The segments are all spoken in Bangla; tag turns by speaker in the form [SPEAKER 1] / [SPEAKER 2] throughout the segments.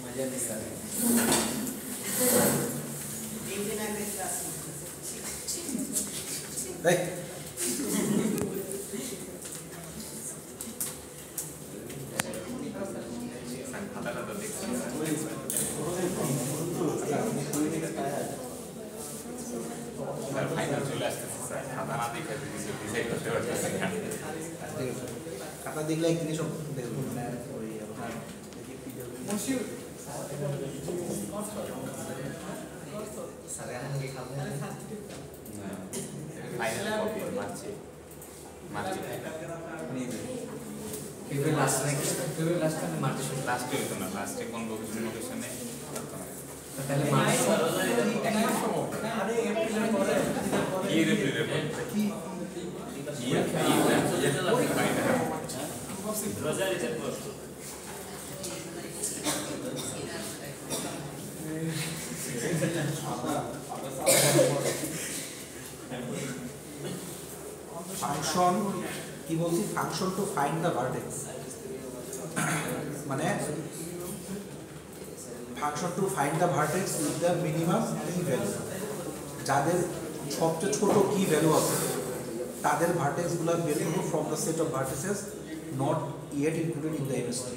[SPEAKER 1] मजा नहीं आ रहा
[SPEAKER 2] खाता देखले एक জিনিস দেখব মানে ওই আপনার মশিউ সারা আগে খাবে না
[SPEAKER 3] ফাইনাল কপি মারছে
[SPEAKER 1] নেবে ফিবে লাস্ট না মারতে শুরু
[SPEAKER 3] লাস্টে হতো না লাস্টে কনভোকেশনে
[SPEAKER 1] তাহলে মারতে
[SPEAKER 2] আরে এপ্রিলের পরে
[SPEAKER 3] কি রিপ্লে কি
[SPEAKER 2] ফাংশন কি বলছি function to find the vertex মানে function to find the vertex with the minimum কি ভ্যালু যাদের সবচেয়ে ছোট কি ভ্যালু আছে তাদের ভার্টেক্সগুলো বের করব from the set of vertices not yet included in the MST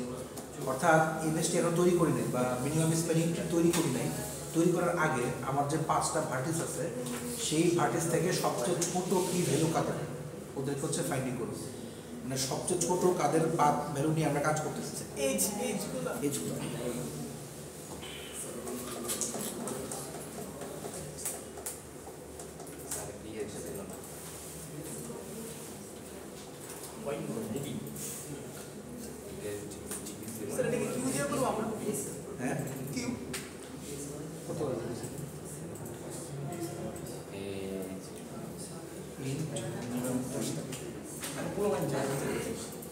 [SPEAKER 2] অর্থাৎ এমএসটি এখন তৈরি করি নাই বা মিনিমাম স্প্যানিং তৈরি করি নাই তৈরি করার আগে আমার যে 5টা ভার্টিস আছে সেই ভার্টিস থেকে সবচেয়ে ছোট কি ভ্যালু কাদের ওদেরকে হচ্ছে ফাইন্ডিং করব মানে সবচেয়ে ছোট কাদের পাথ ভ্যালু নিয়ে আমরা কাজ করতেছি এজগুলো হ্যাঁ কিউ কত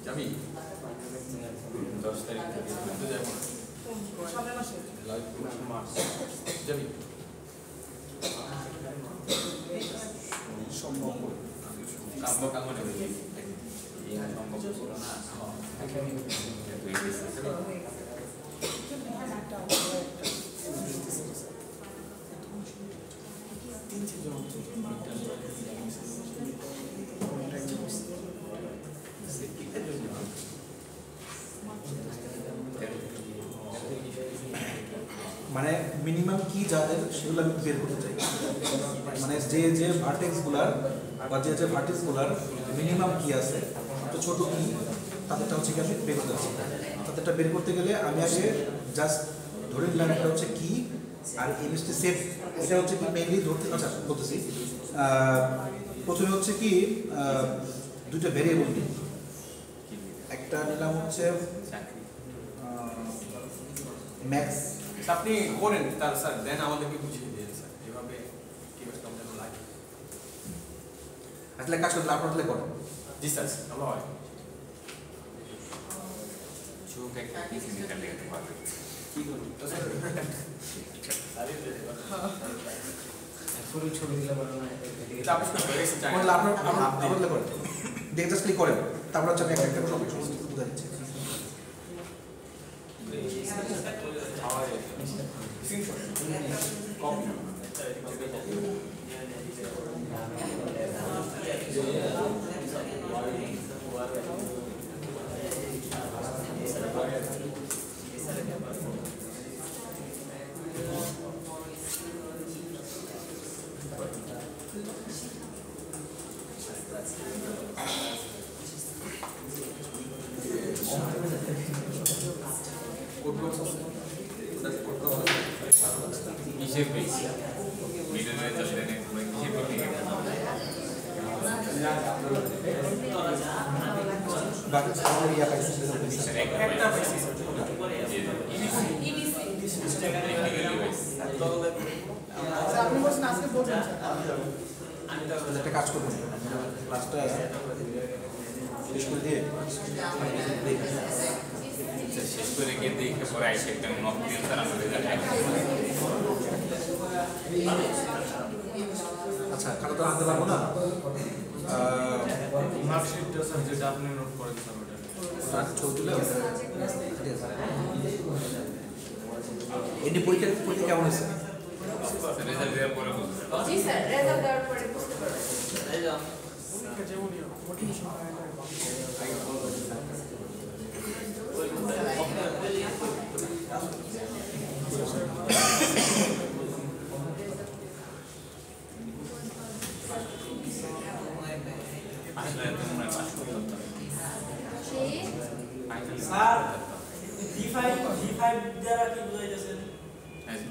[SPEAKER 3] যাবি 10 তারিখ তো যাব সামনের মাসে মার্চ যাবি সম্ভব কাম মানে এই সম্ভব ছিল না
[SPEAKER 2] মানে মিনিমাম কি যাদের সেগুলো আমি বের করতে চাই মানে যে ভার্টেক্সগুলার বা যে ভার্টেক্সগুলার মিনিমাম কি আছে তো ছোট কি তাদেরটা হচ্ছে কি আমি বের করতে চাই তাদেরটা বের করতে গেলে আমি আগে জাস্ট ধরে নিলাম এটা হচ্ছে কি আর এমএসটি সেট এটা হচ্ছে কি মেইনলি ধরতে আচ্ছা বলতেছি প্রথমে হচ্ছে কি দুটো ভেরিয়েবল নিই একটা নিলাম হচ্ছে ম্যাক্স
[SPEAKER 3] আপনি করেন তার স্যার দেন আমাদেরকে বুঝিয়ে দিন স্যার এভাবে কি বলতে আমরা লাগে
[SPEAKER 2] আসলে কাজ করতে আপনারা করেন
[SPEAKER 3] জি স্যার ভালো হয়
[SPEAKER 4] চোখ একটা কিছু নিতে লেগে পারবে
[SPEAKER 3] কি করব তো স্যার আরে
[SPEAKER 1] পুরো ছবি দিলে বলো না
[SPEAKER 3] এটা আপনি করে গেছেন চাই
[SPEAKER 2] বললে আপনারা করেন দেখে জাস্ট ক্লিক করেন তারপর হচ্ছে আমি একটা সব বুঝা দিচ্ছি
[SPEAKER 4] কিসের পেয়েছি মিডলে চলে নেই কিসের পেয়ে
[SPEAKER 2] বাকি সামনে ইয়া পাইছি
[SPEAKER 3] একটা বেশি
[SPEAKER 5] আপনি বলছেন আজকে বলবেন
[SPEAKER 2] একটা কাজ করবেন ক্লাসটা শেষ করে দিয়ে
[SPEAKER 4] শেষ করে গিয়ে দেখে পরে আইসে একটা নক দিয়ে তারা রেজাল্ট
[SPEAKER 2] আচ্ছা খাতা তো আনতে পারবো না
[SPEAKER 3] মার্কশিটটা স্যার যেটা আপনি নোট করেন স্যার ওটা
[SPEAKER 2] ছবি তুলে এমনি পরীক্ষা কেমন হয়েছে?
[SPEAKER 4] রেজাল্ট দেওয়ার পরে বলবো।
[SPEAKER 6] জি স্যার, রেজাল্ট দেওয়ার পরে বুঝতে পারবেন।
[SPEAKER 4] আসলে তোমরা পাস করতে পারতো।
[SPEAKER 7] স্যার V5 দ্বারা কি বোঝাইতেছেন?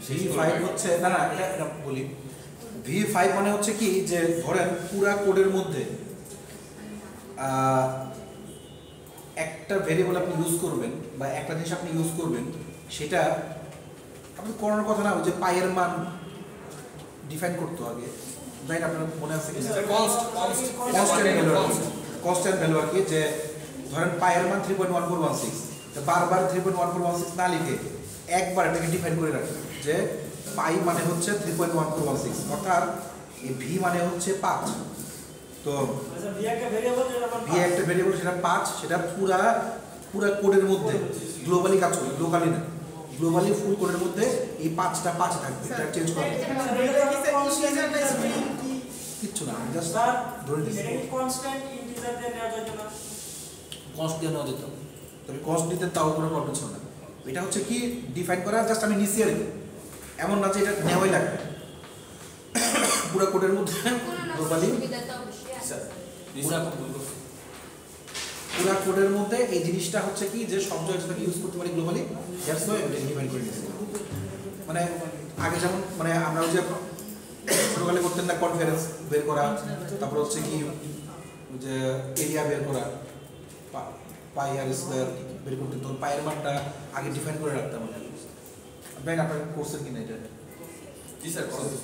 [SPEAKER 2] V5 হচ্ছে না না এটা বলি V5 মানে হচ্ছে কি যে ধরেন পুরা কোডের মধ্যে একটা ভেরিয়েবল আপনি ইউজ করবেন বা একটা জিনিস আপনি ইউজ করবেন সেটা আপনি করার কথা না ওই যে পাইয়ের মান ডিফাইন করতে আগে তাই না? আপনার মনে আছে কিনা কনস্ট্যান্ট ভ্যালু আর কি যে ধরেন পাইয়ের মান 3.1416 তো বারবার 3.1416 না লিখে একবার এটাকে ডিফাইন করে রাখবেন যে পাই মানে হচ্ছে 3.1416 অর্থাৎ এই ভি মানে হচ্ছে 5 তো
[SPEAKER 7] আচ্ছা ভি একটা ভেরিয়েবল যেটা আমরা
[SPEAKER 2] ভি একটা ভেরিয়েবল সেটা 5 সেটা পুরা কোডের মধ্যে গ্লোবালি কাজ করে লোকালি না গ্লোবালি ফুল কোডের মধ্যে এই 5টা 5 থাকবে এটা চেঞ্জ করা কিচ্ছু না জাস্ট
[SPEAKER 7] স্যার
[SPEAKER 2] ধরে দিচ্ছি
[SPEAKER 7] এটা কি কনস্ট্যান্ট ইন্টিজার দিয়ে নেওয়া যেত না?
[SPEAKER 2] কস্ট দিয়ে নেওয়া যেত তবে কস্ট দিতে তাও কোনো প্রবলেম ছিল না এটা হচ্ছে কি ডিফাইন করা জাস্ট আমি নিচে আর কি এমন না যে এটা নেওয়াই লাগবে পুরো কোডের মধ্যে গ্লোবালি পুরো কোডের মধ্যে এই জিনিসটা হচ্ছে কি যে সব জায়গায় ইউজ করতে পারি গ্লোবালি দ্যাটস ওয়াই এটা ডিফাইন করে দিয়েছি মানে আগে যেমন মানে আমরা যে ছোটকালে করতেন না কনফারেন্স বের করা তারপর হচ্ছে কি যে এরিয়া বের করা পাই আর স্কয়ার বের করতে তো পায়ের মানটা আগে ডিফাইন করে রাখতাম ব্যাংক আপনার কোর্সের কিনা এটা
[SPEAKER 3] জি স্যার করতে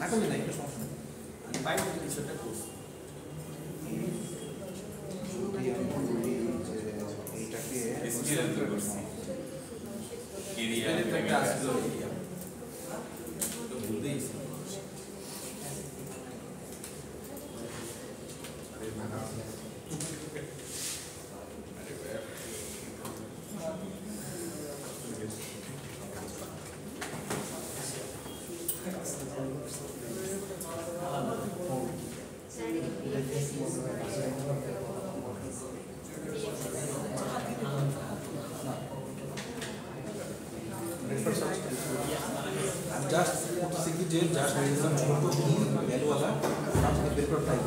[SPEAKER 2] না করলে না এটা সমস্যা নেই
[SPEAKER 3] আমি পাই কিছুটা কোর্স
[SPEAKER 2] এইটাকে
[SPEAKER 4] স্কিল করছি এরিয়া
[SPEAKER 3] একটা আসলো তো ভুলতেই
[SPEAKER 2] জাস্ট বলতেছি কি যে জাস্ট ছোট কি ভ্যালুওয়ালা তার থেকে বের করে টাইপ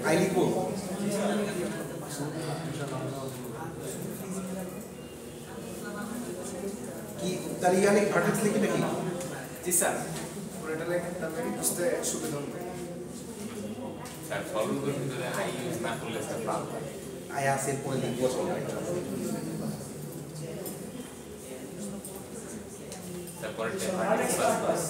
[SPEAKER 2] আই লিখবো কি তার ইয়ালিক ভার্টেক্স লিখি নাকি
[SPEAKER 1] জি স্যার পুরোটা লেখেন তারপরে বুঝতে সুবিধা হবে
[SPEAKER 4] স্যার সবগুলোর ভিতরে আই ইউজ না করলে স্যার পাবো
[SPEAKER 2] আই আসের পরে লিখবো
[SPEAKER 4] তারপরে ভার্টেক্স প্লাস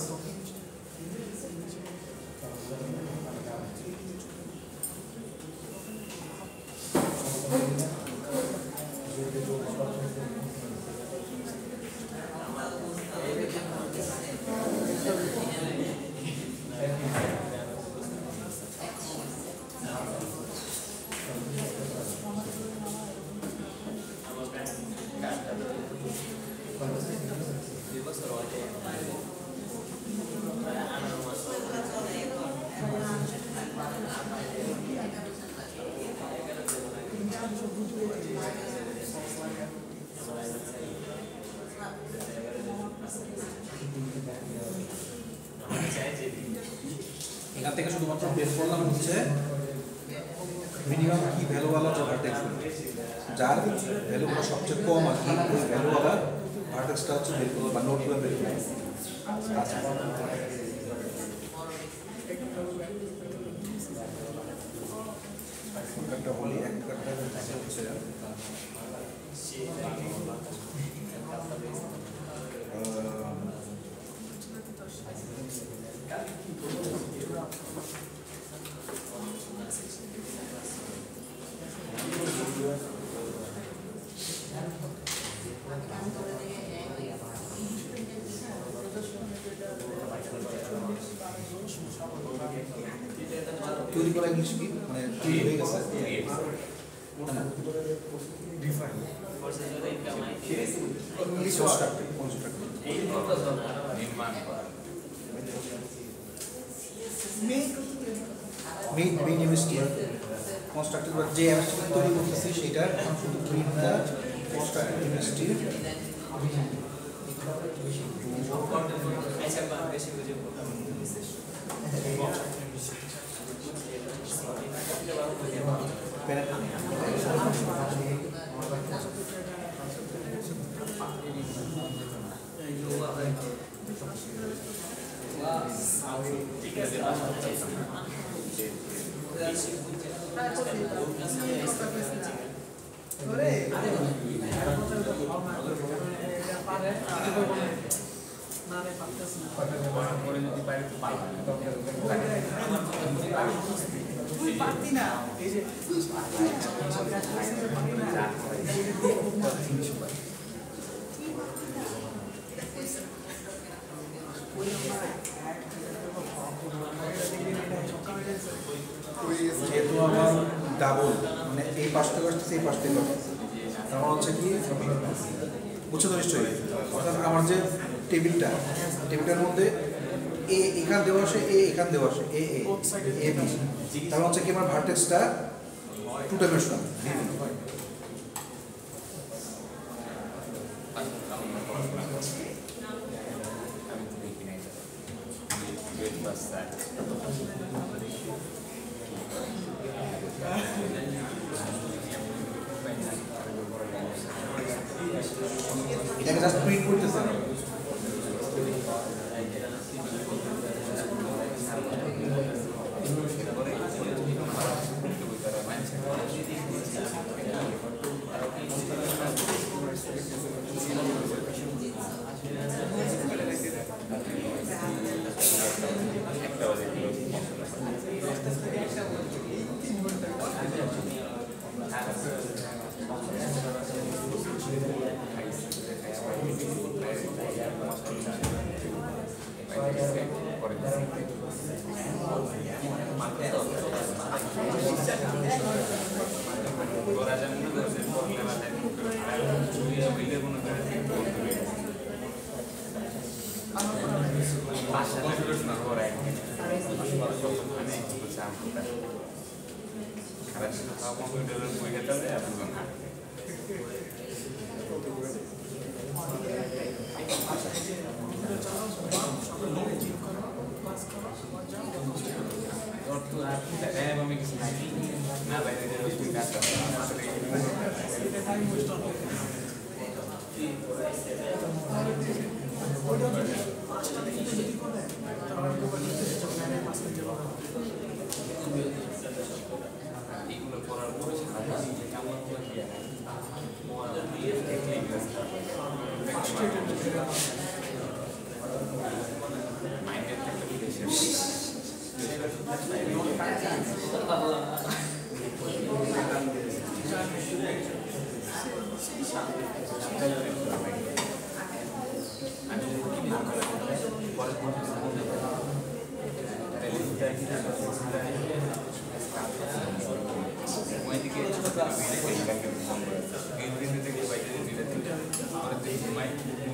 [SPEAKER 2] এখান থেকে শুধুমাত্র বের করলাম হচ্ছে মিনিমাম কি ভ্যালুওয়ালা যে ভার্টেক্স যার ভ্যালুগুলো সবচেয়ে কম আর কি ওই ভ্যালুওয়ালা ভার্টেক্সটা হচ্ছে বের করবো বা নোটগুলো বের করবো। আচ্ছা একটা বলি একটা হচ্ছে তৈরি করা ইংলিশ কি মানে তৈরি হয়ে গেছে মেইন ইউনিভার্সিটি কনস্ট্রাক্টেড বা যে ইউনিভার্সিটি তৈরি করতেছে সেটা শুধু কনস্ট্রাক্টেড ইউনিভার্সিটি যেহেতু আমার ডাবল মানে এই পাশ থেকে আসতেছে এই পাশ থেকে আমার হচ্ছে কি বুঝছো তো নিশ্চয়ই অর্থাৎ আমার যে টেবিলটার মধ্যে এ এখান দেওয়া আসে এ এখান দেওয়া আসে এ এ এ বি তার হচ্ছে কি আমার ভার্টেক্সটা টু ডাইমেনশনাল এটাকে জাস্ট প্রিন্ট করতেছে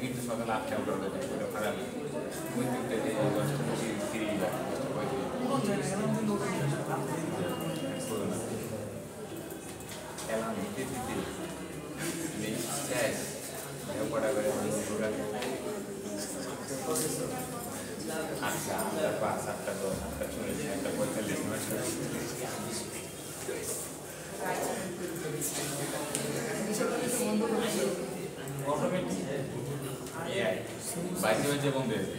[SPEAKER 4] কিন্তু সকালে 8টা করে খারাপ বাইকে বাইকে বন্ধ হয়ে যাবে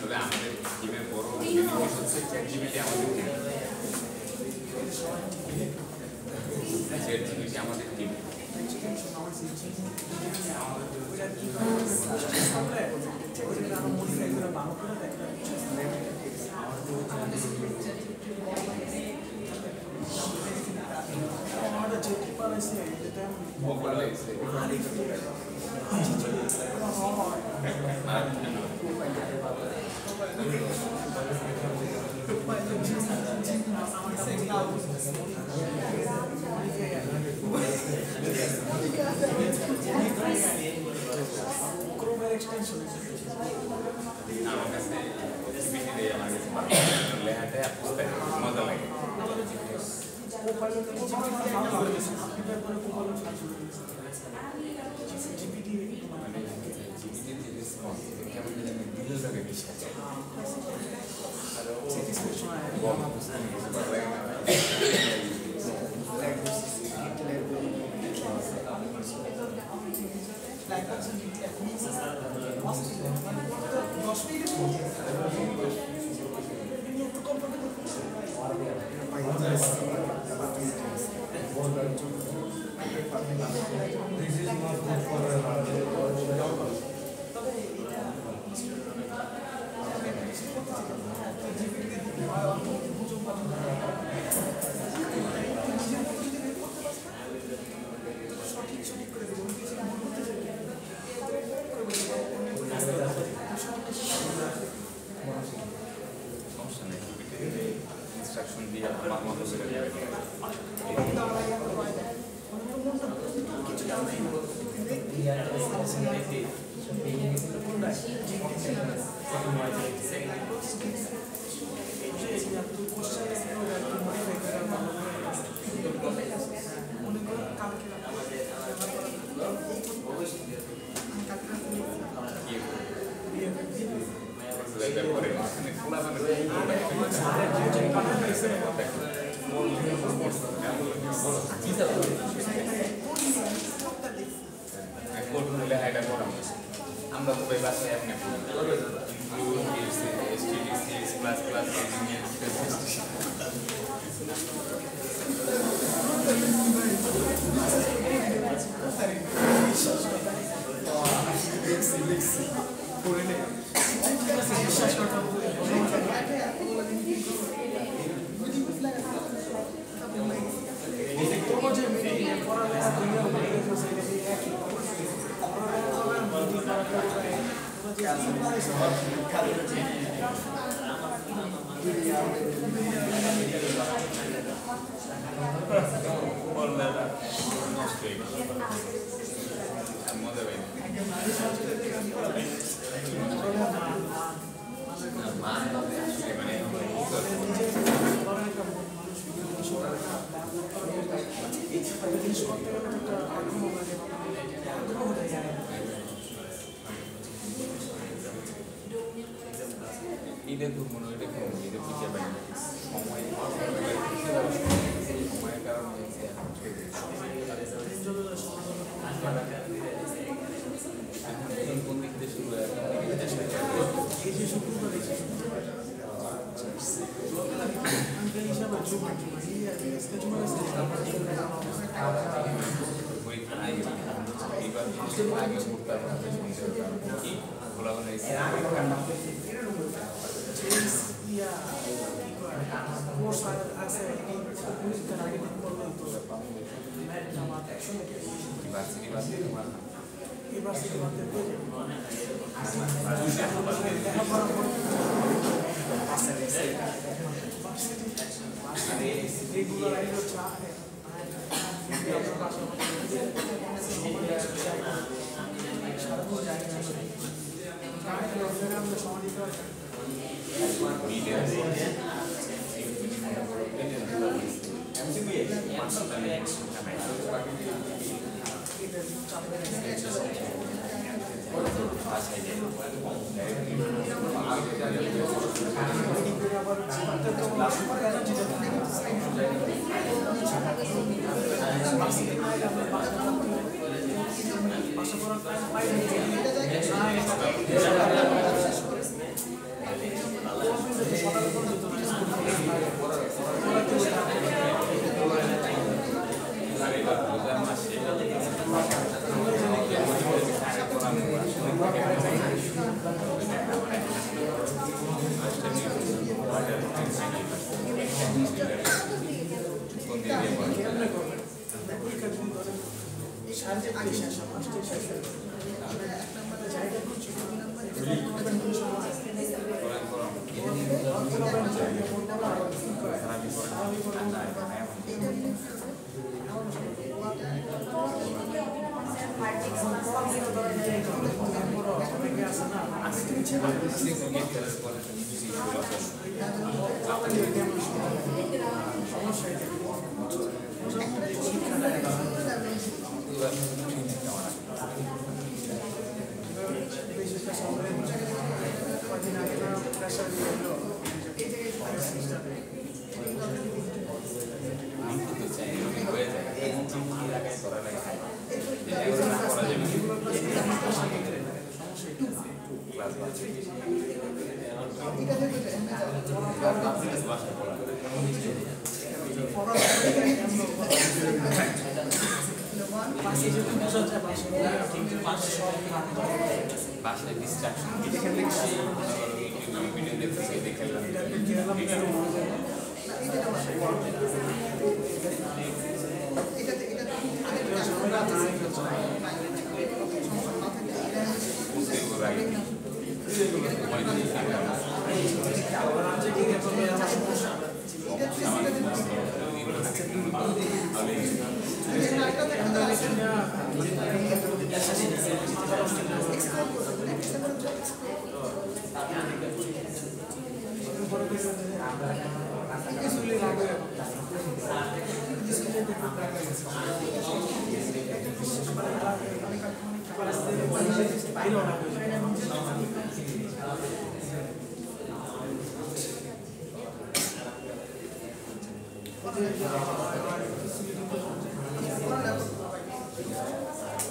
[SPEAKER 4] তবে আমাদের টিমের বড় জিনিস হচ্ছে চ্যাট জিপিটি আমাদের
[SPEAKER 5] করছি ওইটা কি সামনে ওইটা আরো মডিফাই করে ভালো করে দেখতে আমাদের যেটি পারেছে যেটা ক্রোমের এক্সটেনশন
[SPEAKER 4] আমার কাছে পিটি আমার কাছে লেখাটা মজা লাগে ইনস্ট্রাকশন দিয়ে আমার মতো করে দেবে আমরা তো বাসায় আপনি ক্লাস ক্লাস ঈদের ঘুরবো না ওইটা ঘুরবো ঈদের পিছিয়ে পাই সময়ের কারণে এখন কোন দিক দিয়ে শুরু হয় এইবার আগে ঘুরতে কি বলা বলে
[SPEAKER 5] শারীরিক পেশা সমষ্টি শাস্ত্র এক নম্বরে জায়গা খুঁজছি দুই নম্বরে করবেন কোন সময়
[SPEAKER 4] বাসায় ডিস্ট্রাকশন ভিডিও দেখতে দেখে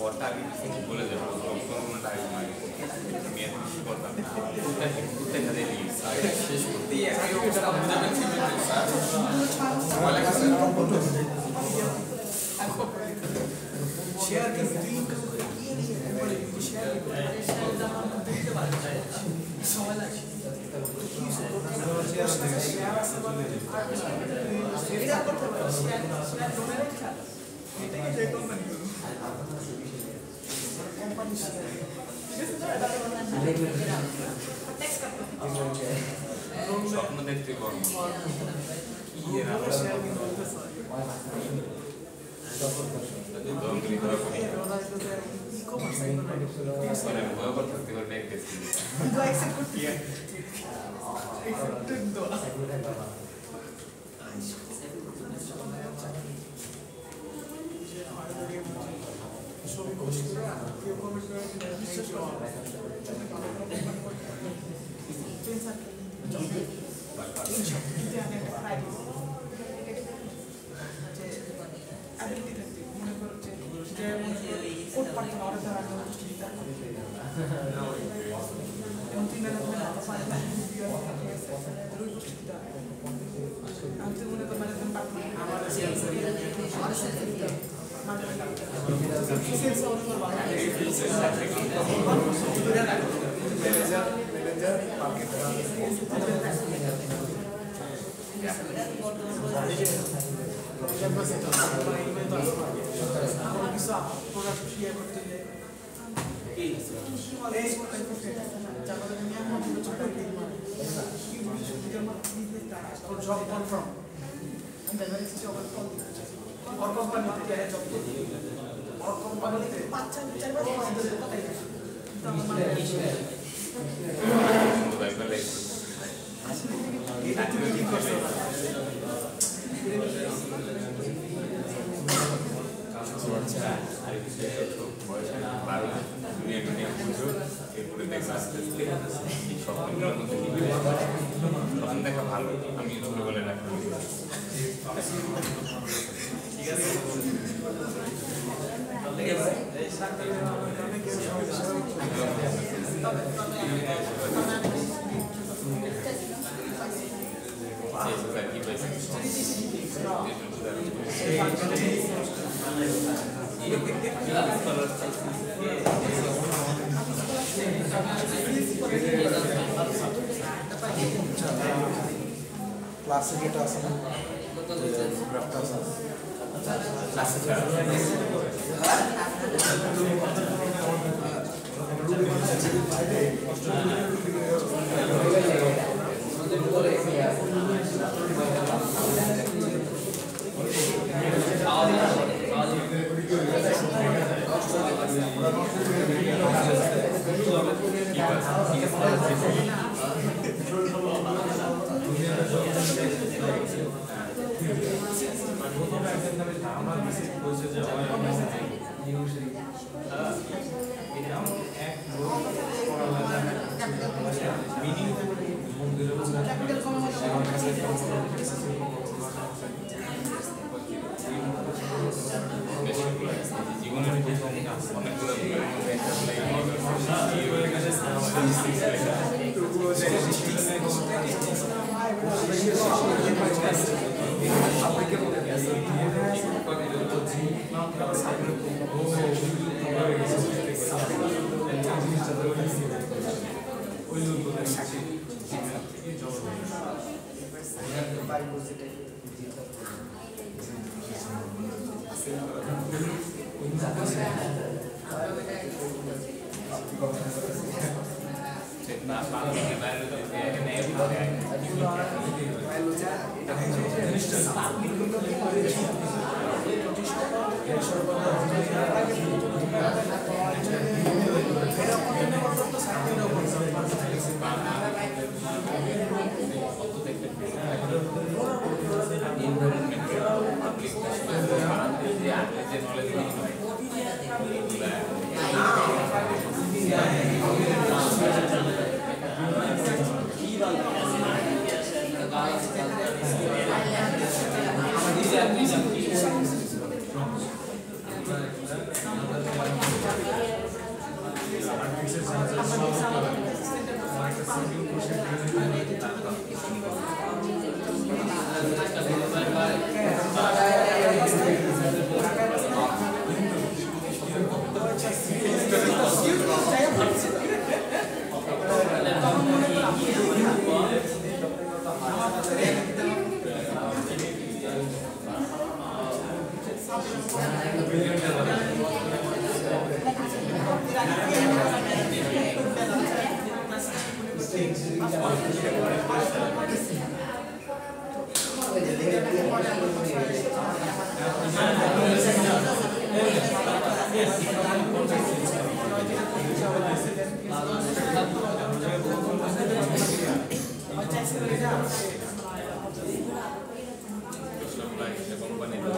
[SPEAKER 4] ওটা আমি বলে দেবো কোনটা মেয়ে করতাম
[SPEAKER 3] শেষ করতে একই অবস্থা বুঝাবেন
[SPEAKER 5] শেয়ার কিন্তু দুই ইনকাম করে গিয়ে নিয়ে বলে শেয়ার দিতে পারে সময় লাগে শেয়ার আছে বলে এটা করতে পারে শেয়ার ডোনেট খায় এটাকে যে কোম্পানি
[SPEAKER 4] স্বপ্ন দেখতে কর্ম ভয়কর থাকতে পারবে স্বপ্ন দেখা ভালো আমি ছোটবেলা রাখি
[SPEAKER 2] ক্লাসে যেটা আছে না গ্রাফটা আছে
[SPEAKER 4] ক্লাসে জীবনের প্রথম অনেকগুলো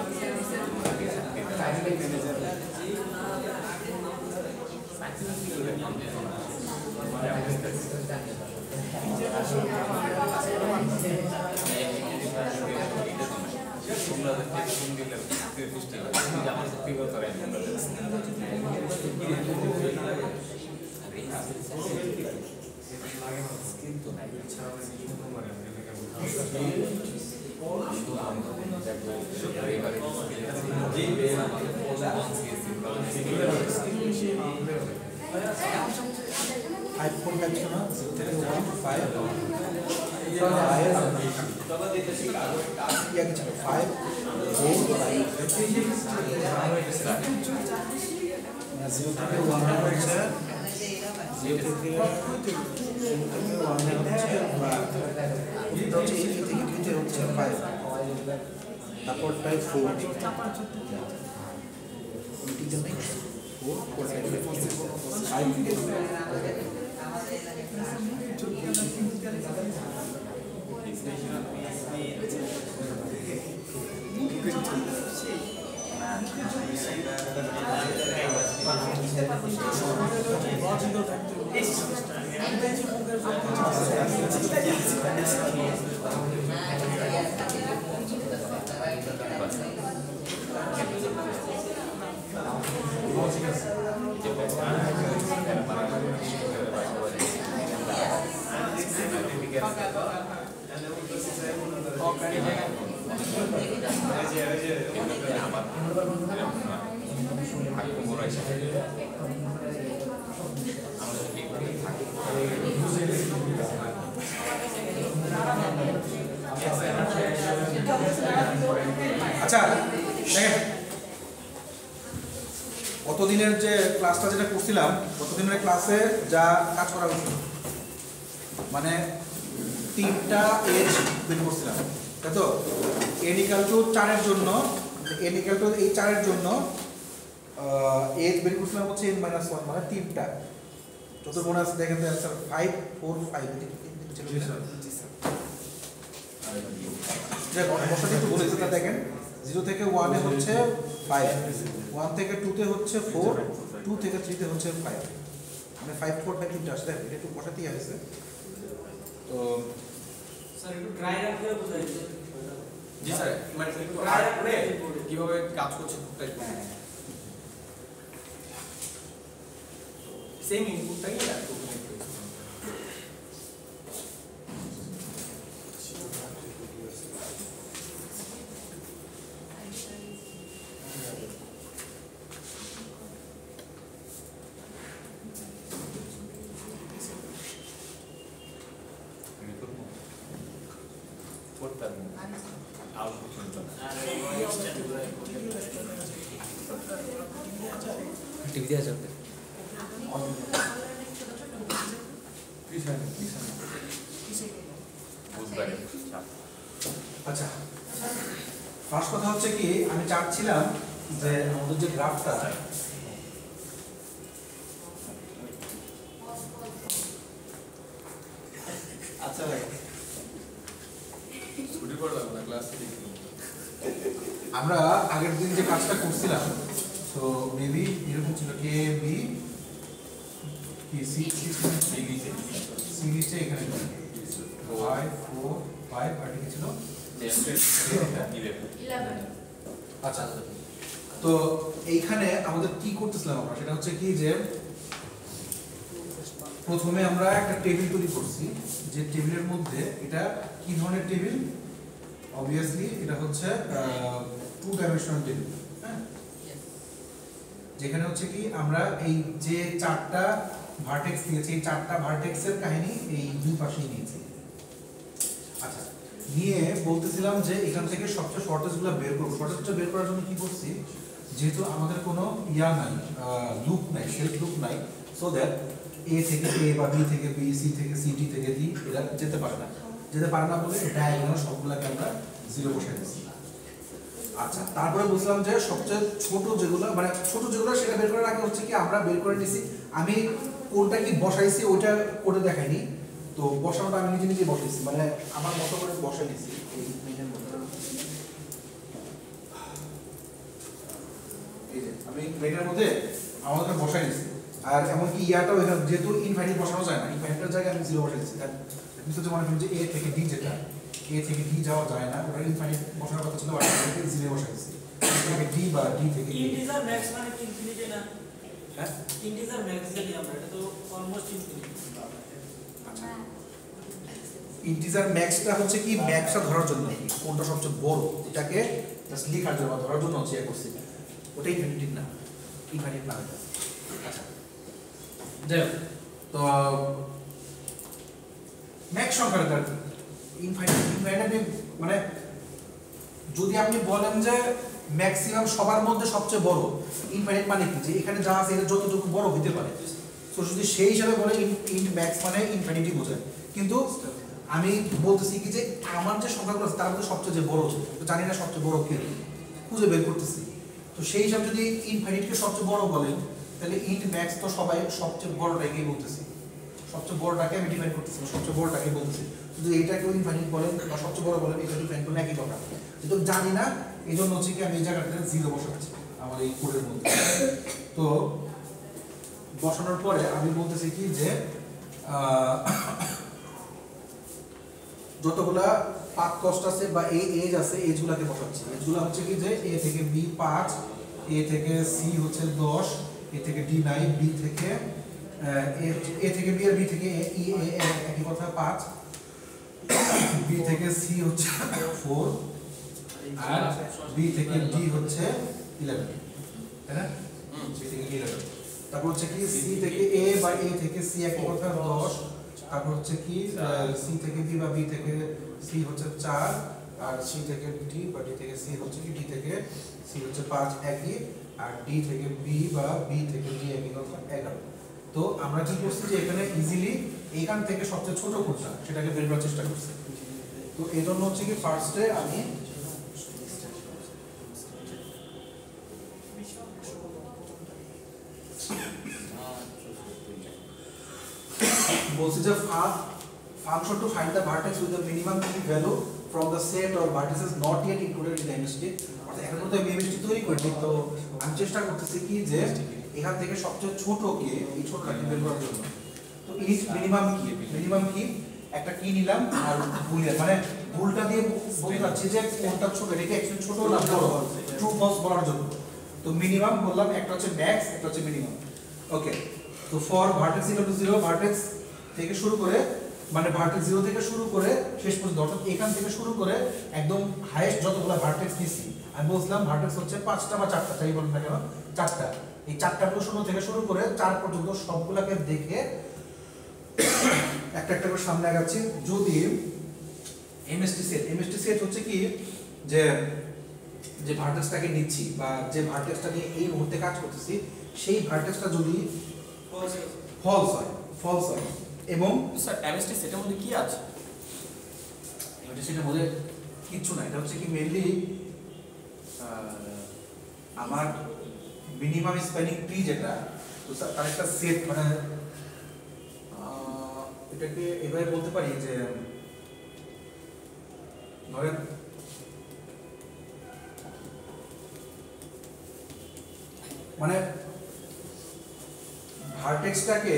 [SPEAKER 2] আচ্ছা দেখেন গতদিনের যে ক্লাসটা যেটা করছিলাম গতদিনের ক্লাসে যা কাজ করা হয়েছিল মানে তিনটা এজ বের করছিলাম, তাই তো? n = 4 এর জন্য n = এই 4 এর জন্য এজ বের করছিলাম হচ্ছে n - 1 মানে তিনটা। যত মনে আছে দেখেন তো आंसर 5 4 5 ছিল। জি স্যার, জি স্যার। যে বসাতে একটু বলেছি তা দেখেন 0 থেকে 1 এ হচ্ছে 5, 1 থেকে 2 তে হচ্ছে 4, 2 থেকে 3 তে হচ্ছে 5, মানে 5 4 5 তিনটা আসলে এটা একটু বসাতেই আছে। তো
[SPEAKER 7] স্যার একটু ট্রাই রাখতে বুঝাইছে।
[SPEAKER 3] জি স্যার, মানে একটু আর করে কিভাবে কাজ করছে কোডটা সেম ইনপুটটাই আর কোড
[SPEAKER 4] করতাম আউটপুট
[SPEAKER 1] টিভি দিয়ে চলবে।
[SPEAKER 4] বুঝবার
[SPEAKER 2] আচ্ছা, ফার্স্ট কথা হচ্ছে কি আমি চাচ্ছিলাম যে আমাদের যে গ্রাফটা
[SPEAKER 3] আচ্ছা ভাই ছুটি পড়ে লাগবে না ক্লাস থেকে
[SPEAKER 2] আমরা আগের দিন যে কাজটা করছিলাম, তো মেবি এরকম ছিল কে বি কি সি সি নিচে এখানে 5 4 5 আর কি ছিল
[SPEAKER 6] 11
[SPEAKER 2] আচ্ছা। তো এইখানে আমাদের কি করতেছিলাম আমরা, সেটা হচ্ছে কি যে প্রথমে আমরা একটা টেবিল তৈরি করছি, যে টেবিলের মধ্যে এটা কি ধরনের টেবিল, অবভিয়াসলি এটা হচ্ছে 2 ডাইমেনশনাল টেবিল, হ্যাঁ, যেখানে হচ্ছে কি আমরা এই যে 4টা ভার্টেক্স নিয়েছি, এই 4টা ভার্টেক্সের কাহিনী এই দুই পাশেই নিয়েছি। আচ্ছা, নিয়ে বলতেছিলাম যে এখান থেকে সবচেয়ে শর্টেজগুলো বের করব। শর্টেজটা বের করার জন্য কি করছি, যেহেতু আমাদের কোনো ইয়া নাই, লুপ নাই, সেলফ লুপ নাই, সো দ্যাট এ থেকে এ বা বি থেকে বি, সি থেকে সি, ডি থেকে ডি এরা যেতে পারে না বলে ডায়াগোনাল সবগুলোকে আমরা 0 বসাই দিয়েছি। আচ্ছা, তারপরে বুঝলাম যে সবচেয়ে ছোট যেগুলো, মানে ছোট যেগুলো সেটা বের করার আগে হচ্ছে কি আমরা বের করে নিছি, আমি কোনটা কি বসাইছি ওইটা করে দেখাইনি, তো বসানোটা আমি নিজে নিজে বসাইছি, মানে আমার মতো করে বসাই নিছি এই মেইনের মধ্যে। এই যে আমি মেইনের মধ্যে আমাদের বসাই নিছি, আর এমনকি ইয়াটাও এখানে যেহেতু ইনফাইনাইট বসানো যায় না, ইনফাইনাইটের জায়গায় আমি 0 বসাই দিচ্ছি। দ্যাট মনে করেন যে এ থেকে ডি, যেটা এ থেকে ডি যাওয়া যায় না, ওটা ইনফাইনাইট বসানোর কথা ছিল, আর আমি 0 বসাই দিচ্ছি। থেকে ডি বা ডি থেকে এ,
[SPEAKER 7] ইন্টিজার ম্যাক্স মানে কি ইনফিনিটি না?
[SPEAKER 2] হ্যাঁ
[SPEAKER 7] ইন্টিজার ম্যাক্স জানি আমরা, এটা তো অলমোস্ট ইনফিনিটি।
[SPEAKER 2] আচ্ছা, ইন্টিজার ম্যাক্সটা হচ্ছে কি ম্যাক্সটা ধরার জন্য কোনটা সবচেয়ে বড় এটাকে জাস্ট লেখার জন্য ধরার জন্য হচ্ছে এটা করছি, ওটা ইনফিনিটি না, ইনফাইনাইট না এটা। আচ্ছা, যাই হোক, তো ম্যাক্স সংখ্যাটা ইনফাইনাইট মানে যদি আপনি বলেন যে ম্যাক্সিমাম সবার মধ্যে সবচেয়ে বড়, ইনফাইনাইট মানে কি যে এখানে যা আছে এটা যতটুকু বড় হতে পারে, তো যদি সেই হিসাবে বলে ইন্ট ম্যাক্স মানে ইনফিনিটি বোঝায়। কিন্তু আমি বলতেছি কি যে আমার যে সংখ্যাগুলো আছে তার মধ্যে সবচেয়ে যে বড়, তো জানি না সবচেয়ে বড় কে, খুঁজে বের করতেছি। তো সেই হিসাবে যদি ইনফিনিটিকে সবচেয়ে বড় বলেন, তাহলে ইন্ট ম্যাক্স তো সবাই সবচেয়ে বড়টাকেই বলতেছি, সবচেয়ে বড়টাকে আমি ডিফাইন করতেছি, সবচেয়ে বড়টাকে বলতেছি। যদি এইটাকেও ইনফিনিট বলেন বা সবচেয়ে বড় বলেন, এটা ডিফাইন করলে একই কথা। কিন্তু জানি না, এই জন্য হচ্ছে কি আমি এই জায়গাটাতে 0 বসাচ্ছি আমার এই কোডের মধ্যে। তো বসানোর পরে আমি বলতেছি কি যে যতগুলা পাথ কস্ট আছে বা এই এজ আছে, এজগুলোকে বসাচ্ছি। এজগুলো হচ্ছে কি যে এ থেকে বি 5, এ থেকে সি হচ্ছে 10, এ থেকে ডি 9, বি থেকে এ থেকে বি আর বি থেকে ই একই কথা 5, বি থেকে সি হচ্ছে 4, আর বি থেকে ডি হচ্ছে 11, তাই না? বি থেকে ডি 11। তারপর হচ্ছে কি সি থেকে এ বা এ থেকে সি একই কথা 10, তারপর হচ্ছে কি সি থেকে বি বা বি থেকে সি হচ্ছে 4, আর সি থেকে ডি বা ডি থেকে সি হচ্ছে কি ডি থেকে সি হচ্ছে 5 একই, আর ডি থেকে বি বা বি থেকে ডি একই কথা 11। তো আমরা কি করছি যে এখানে ইজিলি এইখান থেকে সবচেয়ে ছোট কোনটা সেটাকে বের করার চেষ্টা করছি। তো এই জন্য হচ্ছে কি ফার্স্টে আমি বলছি যে function to find the vertex with the minimum key value from the set of vertices not yet included in the MST। অর্থাৎ এখন তো আমি MST তৈরি করিনি, তো আমি চেষ্টা করতেছি কি যে এখান থেকে সবচেয়ে ছোট কে এই ছোটটাকে বের করার জন্য। তো ইজ মিনিমাম কি একটা কি নিলাম আর বুলিয়ান, মানে ভুলটা দিয়ে বলতে চাচ্ছি যে কোনটা ছোট, এটা কি অ্যাকচুয়ালি ছোট না বড়, ট্রু ফলস বলার জন্য। তো মিনিমাম বললাম, একটা হচ্ছে ম্যাক্স, একটা হচ্ছে মিনিমাম। ওকে, তো for vertex equal to 0, vertex থেকে শুরু করে মানে ভার্টেক্স 0 থেকে শুরু করে শেষ পর্যন্ত, অর্থাৎ এখান থেকে শুরু করে একদম হাইয়েস্ট যতগুলো ভার্টেক্স নিছি, আমি বলছিলাম ভার্টেক্স হচ্ছে 5টা বা 4টা, তাই বলেন না কেন 4টা, এই 4টা প্রশ্ন থেকে শুরু করে 4 পর্যন্ত সবগুলোকে দেখে একটা একটা করে সামনে আগাচ্ছি। যদি এমএসটি সেট হচ্ছে কি যে যে ভার্টেক্সটাকে নিচ্ছি বা যে ভার্টেক্সটা নিয়ে এই মুহূর্তে কাজ করতেছি সেই ভার্টেক্সটা যদি ফলস হয় এবং
[SPEAKER 3] স্যার এমএসটি সেটের মধ্যে কি আছে?
[SPEAKER 2] এটা সেটার মধ্যে কিচ্ছু না, এটা হচ্ছে কি মেইনলি আমার মিনিমাম স্প্যানিং ট্রি যেটা, তো তার একটা সেট, মানে এটাকে এভাবে বলতে পারি যে ধরেন মানে ভার্টেক্সটাকে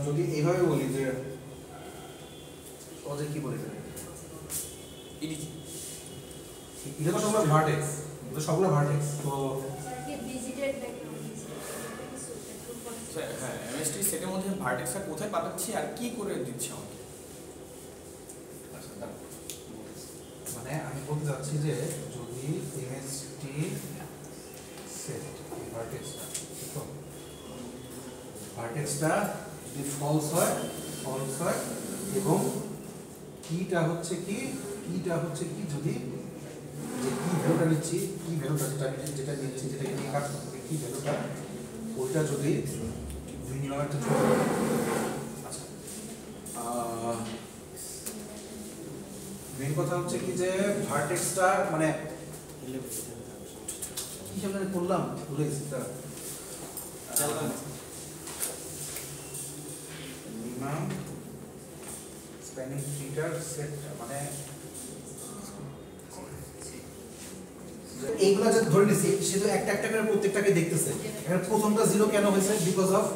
[SPEAKER 2] যদি এইভাবে বলি যে সহজে কি বলি, এটা তো সবগুলো ভার্টেক্স, এটা সবগুলো ভার্টেক্স। তো
[SPEAKER 3] হ্যাঁ, এমএসটি সেটের মধ্যে ভার্টেক্সটা কোথায় পাঠাচ্ছি আর কি করে দিচ্ছি আমাকে?
[SPEAKER 2] মানে আমি বলতে চাচ্ছি যে যদি এমএসটি সেট ভার্টেক্সটা যদি ফলস হয় এবং কিটা হচ্ছে কি যদি যে কি ভ্যালুটা নিচ্ছি, কি ভ্যালুটা যেটা নিচ্ছি, যেটাকে নিয়ে কাজ করতে কি ভ্যালুটা, ওইটা যদি মিনিমাম একটা ছোট, আচ্ছা মেইন কথা হচ্ছে কি যে ভার্টেক্সটা মানে কি সামনে করলাম ভুলে গেছি, মিনিমাম স্প্যানিং ট্রিটার সেট, মানে এইগুলা যে ধরে নিছি সে তো একটা একটা করে প্রত্যেকটাকে দেখতেছে। এখানে প্রথমটা 0 কেন হয়েছে? বিকজ অফ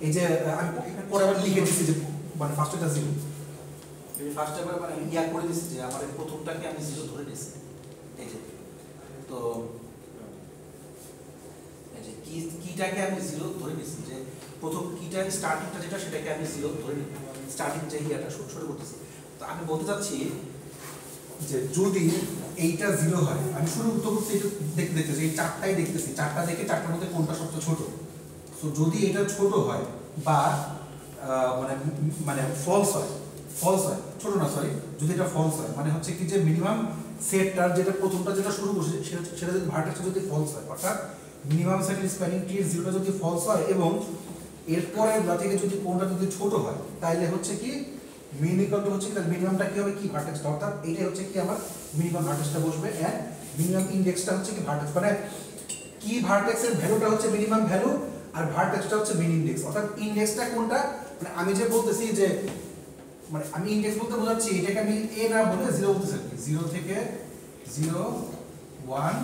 [SPEAKER 2] এই যে আমি পরে আবার লিখে দিচ্ছি যে মানে ফার্স্টটা 0, ফার্স্ট একবার মানে ইয়া করে দিচ্ছি যে আমার প্রথমটাকে আমি 0 ধরে নিয়েছি। এই যে তো এই যে কিটাকে আমি 0 ধরে নিয়েছি, যে প্রথম কিটা স্টার্টিংটা যেটা সেটাকে আমি 0 ধরে নিই, স্টার্টিং যে ইয়াটা শুরু করতেছি। তো আমি বলতে চাচ্ছি যে যদি এইটা 0 হয়, আমি শুরু তো করতে দেখতেছি এই চারটাই দেখতেছি, চারটা দেখে চারটার মধ্যে কোনটা সবচেয়ে ছোট। সো যদি এটা ছোট হয় বা মানে ফলস হয়, ছোট না সরি, যদি এটা ফলস হয় মানে হচ্ছে কি যে মিনিমাম সেটটার যেটা প্রথমটা যেটা শুরু করছে সেটা যদি ভার্টেক্সটা যদি ফলস হয়, অর্থাৎ মিনিমাম সেটের স্প্যানিং ট্রির 0টা যদি ফলস হয় এবং এরপরের থেকে যদি কোনটা যদি ছোট হয়, তাহলে হচ্ছে কি মিনিমামটা হচ্ছে কি মিনিমামটা কি হবে, কি ভার্টেক্সটা, অর্থাৎ এইটাই হচ্ছে কি আমার মিনিমাম ভার্টেক্সটা বসবে এন্ড মিনিমাম ইনডেক্সটা হচ্ছে কি ভার্টেক্স, মানে কি ভার্টেক্সের ভ্যালুটা হচ্ছে মিনিমাম ভ্যালু আর ভার্টেক্সটা হচ্ছে মিন ইনডেক্স। অর্থাৎ ইনডেক্সটা কোনটা, মানে আমি যে বলতেছি যে মানে আমি ইনডেক্স বলতে বোঝাচ্ছি এটাকে আমি এ না বলে 0 বলতেছি, 0 থেকে 0 1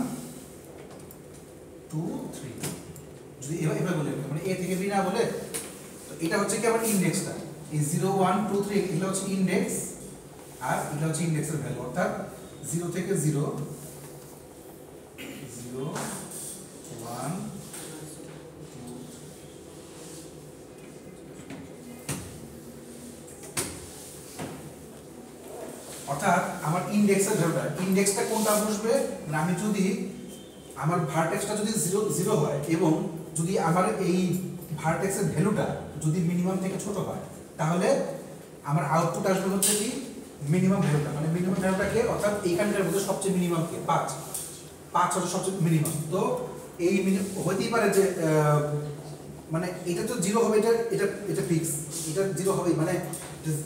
[SPEAKER 2] 2 3 যদি এভাবে বলে, মানে এ থেকে বি না বলে, তো এটা হচ্ছে কি আমার ইনডেক্সটা, এই 0 1 2 3 এগুলো হচ্ছে ইনডেক্স আর এটা হচ্ছে ইনডেক্সের ভ্যালু, অর্থাৎ 0 থেকে 0 0 1 অর্থাৎ আমার ইনডেক্সের ভ্যালুটা, ইনডেক্সটা কোনটা বসবে, মানে আমি যদি আমার ভার্টেক্সটা যদি 0 হয় এবং যদি আমার এই ভার্টেক্সের ভ্যালুটা যদি মিনিমাম থেকে ছোট হয়, তাহলে আমার আউটপুট আসবে হচ্ছে কি মিনিমাম ভ্যালুটা, মানে মিনিমাম ভ্যালুটা কে, অর্থাৎ এইখানটার মধ্যে সবচেয়ে মিনিমাম কে 5 হচ্ছে সবচেয়ে মিনিমাম। তো এই হইতেই পারে যে মানে এটা তো 0 হবে, এটা ফিক্স, এটা জিরো হবেই, মানে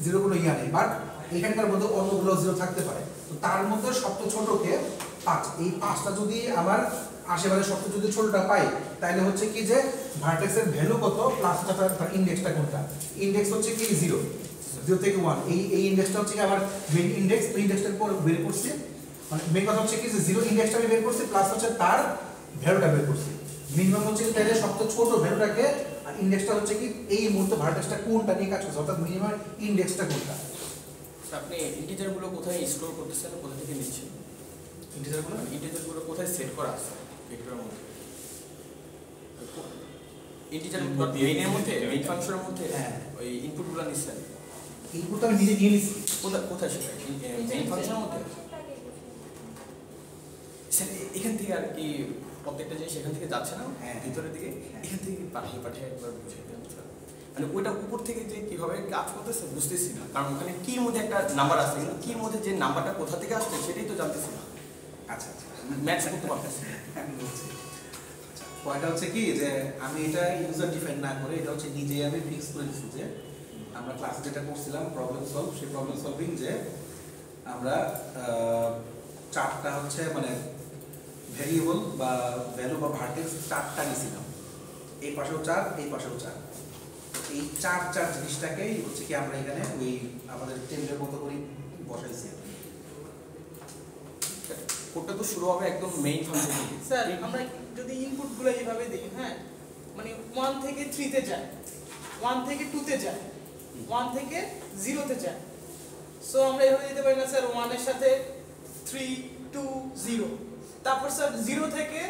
[SPEAKER 2] জিরো কোনো ইয়া নেই, বাট এখানকার মধ্যে অন্যগুলো জিরো থাকতে পারে। তো তার মধ্যে সবচেয়ে ছোটকে 5, এই 5টা যদি আমার আশেপাশে সবচেয়ে যদি ছোটটা পাই তাহলে হচ্ছে কি যে ভার্টেক্সের ভ্যালু কত প্লাস তার ইন্ডেক্সটা কোনটা, ইন্ডেক্স হচ্ছে কি 0 থেকে 1, এই ইন্ডেক্সটা হচ্ছে কি আমার মেইন ইন্ডেক্স, তো ইন্ডেক্সটার পর বের করছি, মানে মেইন কথা হচ্ছে কি যে 0 ইন্ডেক্সটা আমি বের করছি প্লাস হচ্ছে তার ভ্যালুটা বের করছি। মিনিমাম হচ্ছে কি তাহলে সবচেয়ে ছোট ভ্যালুটাকে, আর ইন্ডেক্সটা হচ্ছে কি এই মুহূর্তে ভার্টেক্সটা কোনটা নিয়ে কাজ করছে, অর্থাৎ মিনিমাম ইন্ডেক্সটা কোনটা।
[SPEAKER 3] আপনি ইন্টিজারগুলো কোথায় স্টোর করতেছেন, কোথা থেকে নিচ্ছেন? ইন্টিজারগুলো কোথায় সেট করা আছে ভেক্টরের মধ্যে? ইন্টিজার মেইনের মধ্যে, মেইন ফাংশনের মধ্যে ওই ইনপুটগুলো নিচ্ছেন?
[SPEAKER 2] ইনপুট আমি নিজে নিয়ে নিচ্ছি।
[SPEAKER 3] কোথায় সেটা মেইন ফাংশনের মধ্যে? স্যার এখান থেকে আর কি প্রত্যেকটা জিনিস এখান থেকে যাচ্ছে না ভিতরের দিকে, এখান থেকে পাঠিয়ে একবার বুঝিয়ে দেন স্যার। মানে ওইটা উপর থেকে যে কিভাবে কাজ করতেছে বুঝতেছি না, কারণ ওখানে কির মধ্যে একটা নাম্বার আছে, কিন্তু কির মধ্যে যে নাম্বারটা কোথা থেকে আসছে সেটাই তো জানতেছি না।
[SPEAKER 2] আচ্ছা আচ্ছা,
[SPEAKER 3] ম্যাথস করতে পারতেছি না।
[SPEAKER 2] আমি বলছি পয়েন্টটা হচ্ছে কি যে আমি এটা ইউজার ডিফাইন না করে এটা হচ্ছে নিজেই আমি ফিক্স করে দিচ্ছি যে আমরা ক্লাসে যেটা করছিলাম প্রবলেম সলভ, সেই প্রবলেম সলভিং যে আমরা চারটা হচ্ছে মানে ভেরিয়েবল বা ভ্যালু বা ভার্টেক্স চারটা নিয়েছিলাম, এই পাশেও 4 এই পাশেও 4, এই 4 জিনিসটাকেই হচ্ছে কি আমরা এখানে ওই আমাদের টেবিলের মতো করে বসাইছি।
[SPEAKER 3] কোডটা তো শুরু হবে একদম মেইন ফাংশন থেকে।
[SPEAKER 5] স্যার আমরা যদি ইনপুটগুলো এইভাবে দিই, হ্যাঁ মানে 1 থেকে 3 তে যায়, 1 থেকে 2 তে যায়, 1 থেকে 0 তে যায়, সো আমরা এভাবে দিতে পারি না স্যার 1 এর সাথে 3 2 0, তারপর স্যার 0 থেকে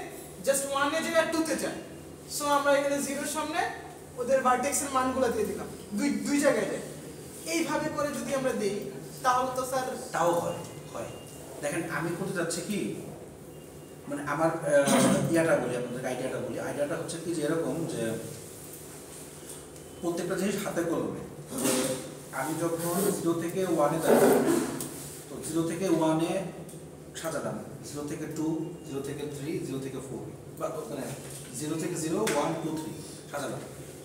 [SPEAKER 5] জাস্ট 1 এ যায় আর 2 তে যায়, সো আমরা এখানে 0 এর সামনে ওদের ভার্টেক্সের মানগুলো দিয়ে দিলাম, দুই জায়গায় যায়। এইভাবে করে যদি আমরা দেই তাহলে তো স্যার
[SPEAKER 2] তাও হয়। দেখেন আমি করতে যাচ্ছি কি, মানে আমার ইয়াটা বলি আপনাদের, আইডিয়াটা হচ্ছে কি যে এরকম যে প্রত্যেকটা জিনিস হাতে কলমে, যে আমি যখন 0 থেকে 1 এ যাচ্ছি, তো 0 থেকে 1 এ সাজালাম, 0 থেকে 2, 0 থেকে 3, 0 থেকে 4, বা মানে 0 থেকে 0 1 2 3 সাজালাম।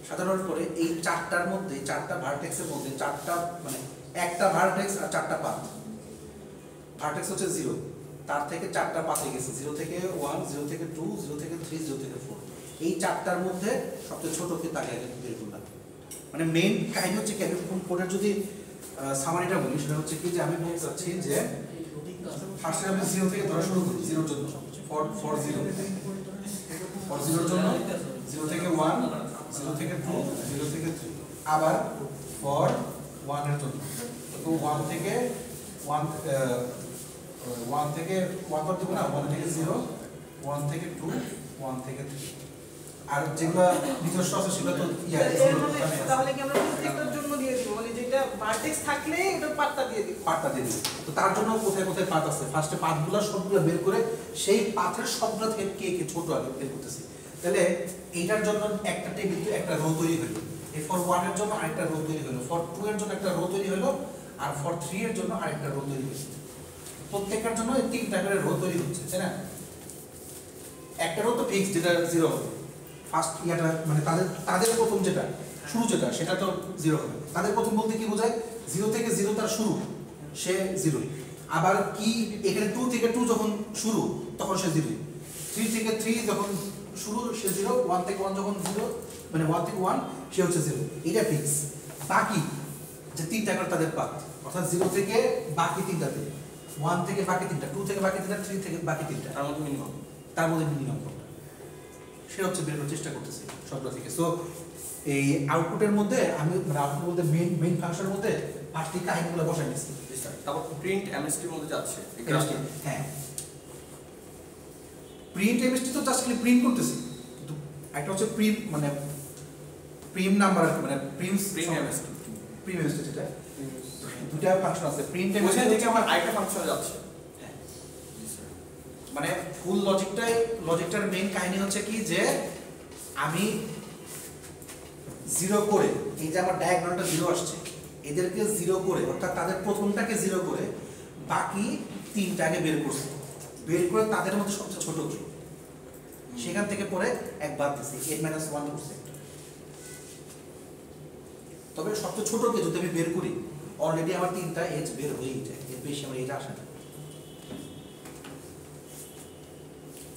[SPEAKER 2] সাজানোর পরে এই চারটার মধ্যে, চারটা ভার্টেক্সের মধ্যে চারটা মানে একটা ভার্টেক্স আর চারটা পাথ, ভার্টেক্স হচ্ছে 0, তার থেকে চারটা পাথে গেছে, 0 থেকে 1, 0 থেকে 2, 0 থেকে 3, 0 থেকে 4, এই চারটার মধ্যে সবচেয়ে ছোটকে তাকে আগে বের করলাম। মানে মেইন কাহিনী হচ্ছে কি, আমি কোডের যদি সামারিটা বলি সেটা হচ্ছে কি যে আমি বলতে চাচ্ছি যে ফার্স্টে আমি 0 থেকে ধরা শুরু করি, 0 জন্য ফর 0 জন্য 0 থেকে 1, 0 থেকে 2, 0 থেকে 3, আবার ফর 1 এর জন্য, তো 1 থেকে 1 থেকে 1 পর দেবো না, 1 থেকে 0, 1 থেকে 2, 1 থেকে 3, আর যেগুলো নিজস্ব আছে সেগুলো তো
[SPEAKER 5] তাহলে কি আমরা প্রত্যেকটার জন্য দিয়ে দিব, মানে যেটা ভার্টেক্স থাকলে এটা পাত্তা দিয়ে দিব,
[SPEAKER 2] তো তার জন্য কোথায় কোথায় পাথ আছে, ফার্স্টে পাথগুলো সবগুলো বের করে সেই পাথের সবগুলো থেকে কে ছোট আগে বের করতেছি। তাহলে এইটার জন্য একটা টেবিল একটা রো তৈরি হলো, এই ফর 1 এর জন্য আরেকটা রো তৈরি হলো, ফর 2 এর জন্য একটা রো তৈরি হলো, আর ফর 3 এর জন্য আরেকটা রো তৈরি হচ্ছে। প্রত্যেকটার জন্য এই 3টা করে রো তৈরি হচ্ছে, তাই না? একটা রো তো ফিক্স, যেটা 0 হবে ফার্স্ট ইয়াটা, মানে তাদের প্রথম যেটা শুরু যেটা সেটা তো 0 হবে। তাদের প্রথম বলতে কি বোঝায়, 0 থেকে 0 তার শুরু, সে 0, আবার কি এখানে 2 থেকে 2 যখন শুরু তখন সে 0, 3 থেকে 3 যখন শুরু সে 0, 1 থেকে 1 যখন 0 মানে 1 থেকে 1 সে হচ্ছে 0, এটা ফিক্স। বাকি যে 3টা করে তাদের পাথ, অর্থাৎ 0 থেকে বাকি 3টাতে, 1 থেকে বাকি 3টা, 2 থেকে বাকি 3টা, 3 থেকে বাকি 3টা, তার মধ্যে মিনিমাম কোনটা সে হচ্ছে বের করার চেষ্টা করতেছি সবগুলো থেকে। সো এই আউটপুটের মধ্যে আমি মানে আউটপুট বলতে মেইন ফাংশনের মধ্যে পাঁচটি কাহিনীগুলো বসাই নিচ্ছি।
[SPEAKER 3] তারপর প্রিন্ট এমএসটির মধ্যে যাচ্ছে,
[SPEAKER 2] হ্যাঁ প্রিন্ট এমএসটি তো জাস্ট খালি প্রিন্ট করতেছি, কিন্তু একটা হচ্ছে প্রিম মানে প্রিম নাম্বার মানে প্রিম এমএসটি যেটা দুটো ফাংশন আছে, প্রিন্ট এমএসটি
[SPEAKER 3] থেকে আমার আরেকটা ফাংশন যাচ্ছে।
[SPEAKER 2] মানে ফুল লজিকটার মেইন কাহিনী হচ্ছে কি যে আমি 0 করে, এই যে আমার ডায়াগোনালটা 0 আসছে, এদেরকে 0 করে অর্থাৎ তাদের প্রথমটাকে 0 করে বাকি 3টাকে বের করছি, বের করে তাদের মধ্যে সবচেয়ে ছোট কি সেখান থেকে পরে এক বাদ দিচ্ছি, n-1 করছে। তবে সবচেয়ে ছোটকে যদি আমি বের করি অলরেডি আমার 3টা এজ বের হয়েই যায়, এর বেশি আমার এজ আসে না।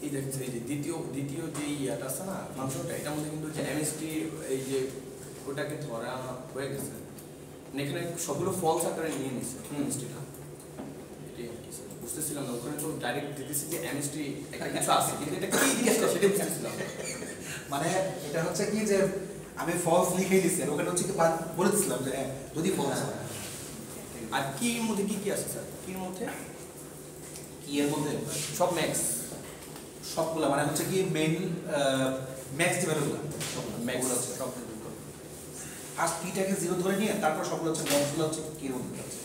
[SPEAKER 3] এই দেখছে এই যে দ্বিতীয় যে ইয়াটা আছে না ফাংশনটা, এটার মধ্যে কিন্তু যে এমএসটি এই যে ওটাকে ধরা হয়ে গেছে, মানে এখানে সবগুলো ফলস আকারে নিয়ে নিছে এমএসটিটা। এটাই আর কি স্যার বুঝতেছিলাম না, ওখানে তো ডাইরেক্ট দেখতেছি যে এমএসটি একটা কিছু আছে, কিন্তু এটা কি জিনিসটা সেটা বুঝতেছিলাম।
[SPEAKER 2] মানে এটা হচ্ছে কি যে আমি ফলস লিখে দিচ্ছি, আর ওখানে হচ্ছে কি বলে দিচ্ছিলাম যে হ্যাঁ যদি ফলস হয়।
[SPEAKER 3] আর কির মধ্যে কি কি আছে স্যার? কির মধ্যে
[SPEAKER 2] কি এর মধ্যে
[SPEAKER 3] সব ম্যাক্স
[SPEAKER 2] সবগুলা মানে হচ্ছে কি মেইন ম্যাক্স যে ভ্যালুগুলো
[SPEAKER 3] ম্যাক্স আছে সব।
[SPEAKER 2] ফার্স্ট কিটাকে 0 ধরে নিয়ে তারপর সবগুলো হচ্ছে ম্যাক্সগুলো হচ্ছে কি এর মধ্যে আছে।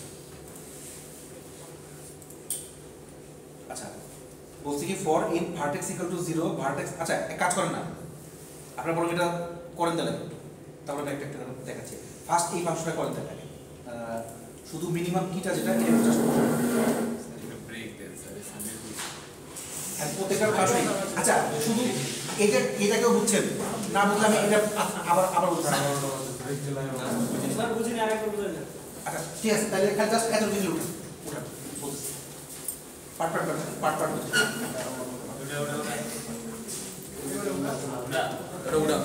[SPEAKER 2] আচ্ছা বলছি কি for in vertex equal to 0 vertex, আচ্ছা এক কাজ করেন না আপনারা বরং এটা করেন তাহলে, তারপরে আমি একটা দেখাচ্ছি। ফার্স্ট এই ফাংশনটা করেন তাহলে শুধু মিনিমাম কিটা যেটা এটা জাস্ট
[SPEAKER 4] ব্রেক দেন স্যার।
[SPEAKER 2] আর প্রত্যেকটা ফাংশন আচ্ছা শুধু এটাকেও বুঝছেন না, বুঝলে আমি এটা আবার বলছি।
[SPEAKER 7] স্যার বুঝিনি, আরেকবার বুঝাই না।
[SPEAKER 2] আচ্ছা ঠিক আছে তাহলে খালি জাস্ট এত কিছু উঠান বলছি পার্ট
[SPEAKER 3] ওটা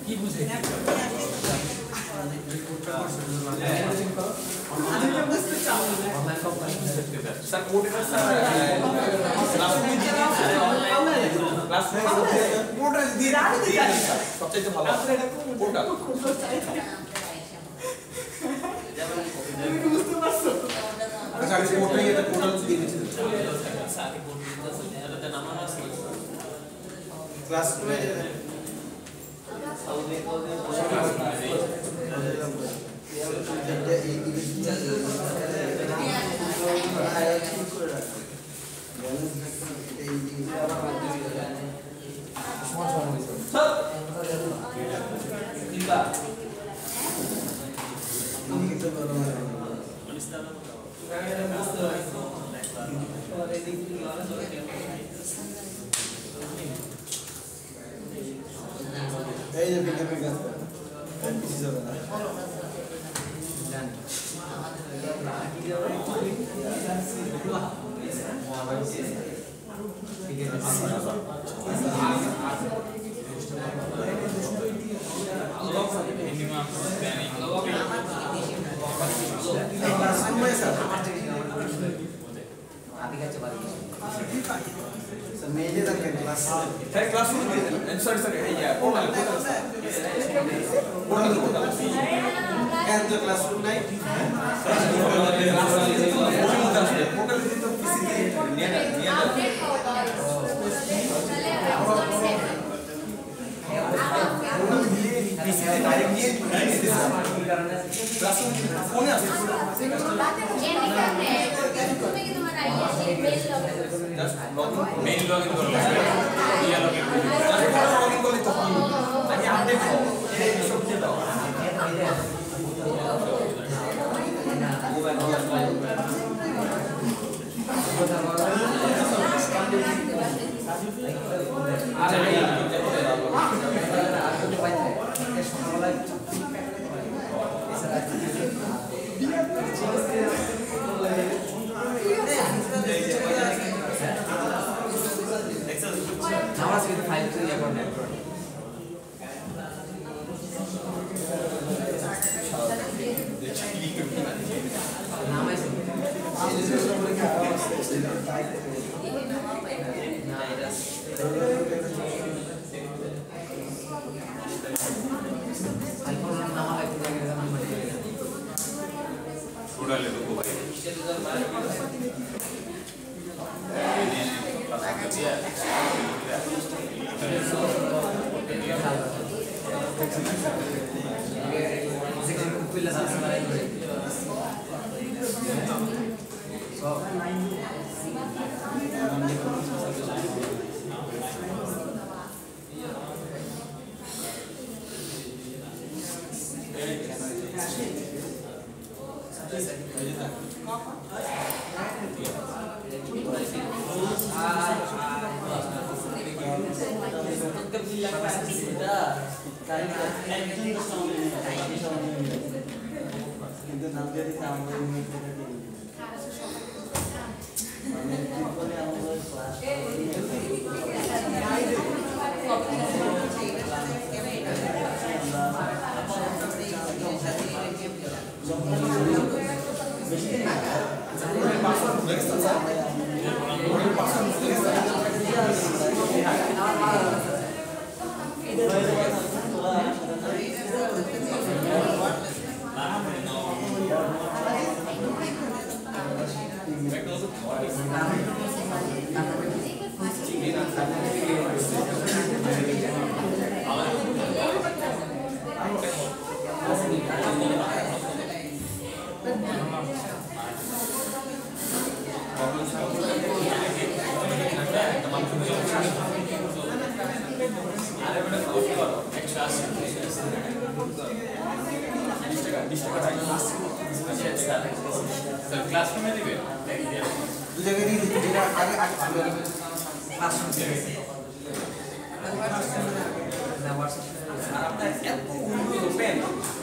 [SPEAKER 1] কি বুঝে
[SPEAKER 3] স্যার কোডটা স্যার কোডটা দিয়ে সবচেয়ে ভালো কোডটা
[SPEAKER 2] আচ্ছা আমি কোডটা এটা টোটাল দিয়ে দিচ্ছি
[SPEAKER 5] ক্লাস 2 এ এই যে বিজ্ঞাপন কাজ করে কিছু যাবে না
[SPEAKER 4] মিনিমাম প্ল্যানিং
[SPEAKER 5] মেয়েদের থাকে class
[SPEAKER 3] sir classroom sorry sorry এই পোর্টাল
[SPEAKER 5] এন্ড দ্য ক্লাসরুম নাই
[SPEAKER 3] পোর্টাল দিতে তো পিসি দিয়ে নিয়ে পিসি দিয়ে ডাইরেক্ট নিয়ে ক্লাসরুম ফোনে আছে
[SPEAKER 4] মেইন লগইন করবেন ইয়া লগইন
[SPEAKER 3] লগইন করলে তো আমি আপডেট সব দিয়ে দাও
[SPEAKER 1] আমরা সেটা ফাইল তৈরি করব নামাইছে না এটা
[SPEAKER 4] ক্লাসরুমে দিবে
[SPEAKER 2] দু জায়গায় দিয়ে দিচ্ছি, যেটা আগে আগে ছিল
[SPEAKER 3] আর আপনার এত উন্নত পেন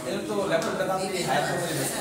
[SPEAKER 3] এর তো ল্যাপটপটা দাম দিয়ে হায়ার করে দিয়েছে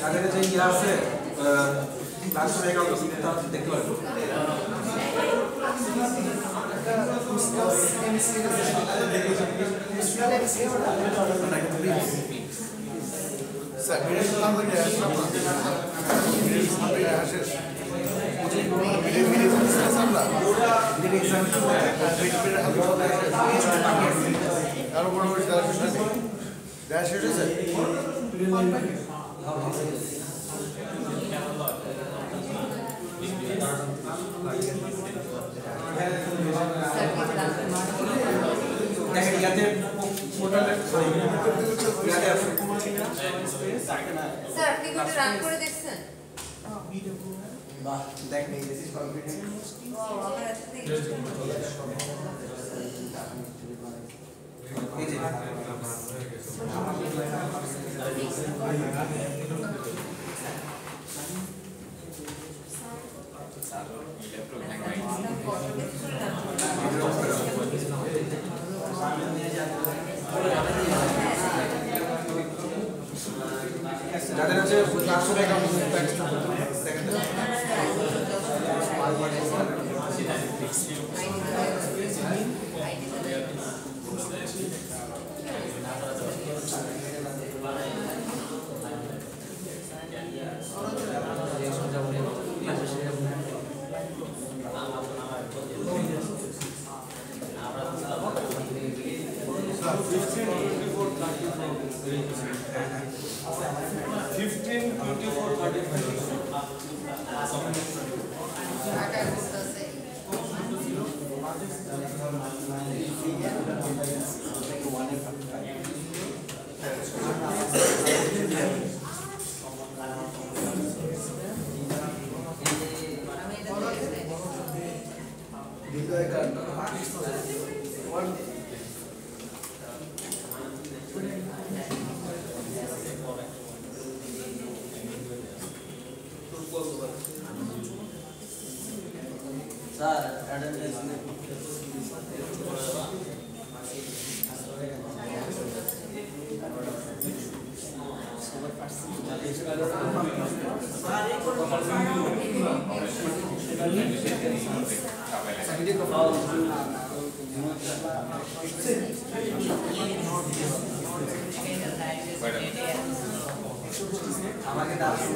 [SPEAKER 2] তাদের যে ইয়ে আছে ক্লাসরুমে কাউকে দেখতে পারবো
[SPEAKER 8] আরো বড় বড় গ্যাস শেষ হয়েছে
[SPEAKER 2] দেখেন ইয়াতে পোর্টালে ইয়াতে আছে
[SPEAKER 6] স্যার আপনি কোনটা রান করে দেখছেন?
[SPEAKER 2] বাহ দেখেন এই দিস ইজ কনফিডেন্ট
[SPEAKER 6] ও আমার এতদিন
[SPEAKER 2] এই যে যাদের হচ্ছে ক্লাসরুমে কাউকে
[SPEAKER 7] 15, 24, 35
[SPEAKER 6] ঢাকা করতেছে আমি এটা
[SPEAKER 7] স্যার অ্যাটেন্ডেন্স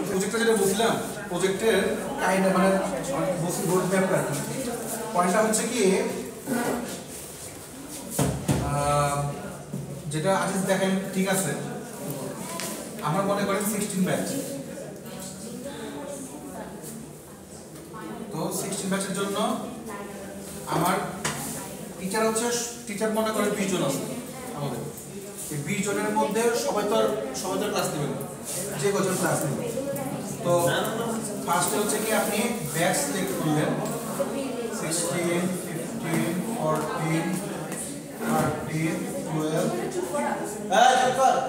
[SPEAKER 2] প্রজেক্টটা যেটা বুঝলাম প্রজেক্টের কাহিনী মানে বসি রোড ম্যাপটা পয়েন্টটা হচ্ছে কি যেটা আজিজ দেখেন ঠিক আছে আমার মনে করেন 16 ব্যাচ তো 16 ব্যাচের জন্য আমার টিচার মনে করেন 20 জন আছে আমাদের এই 20 জনের মধ্যে সবাই তো ক্লাস নেবেন যে কজন ক্লাস নেবেন তো ফার্স্টে হচ্ছে কি আপনি ব্যাচ সিলেক্ট করলেন 16 15 14 13 12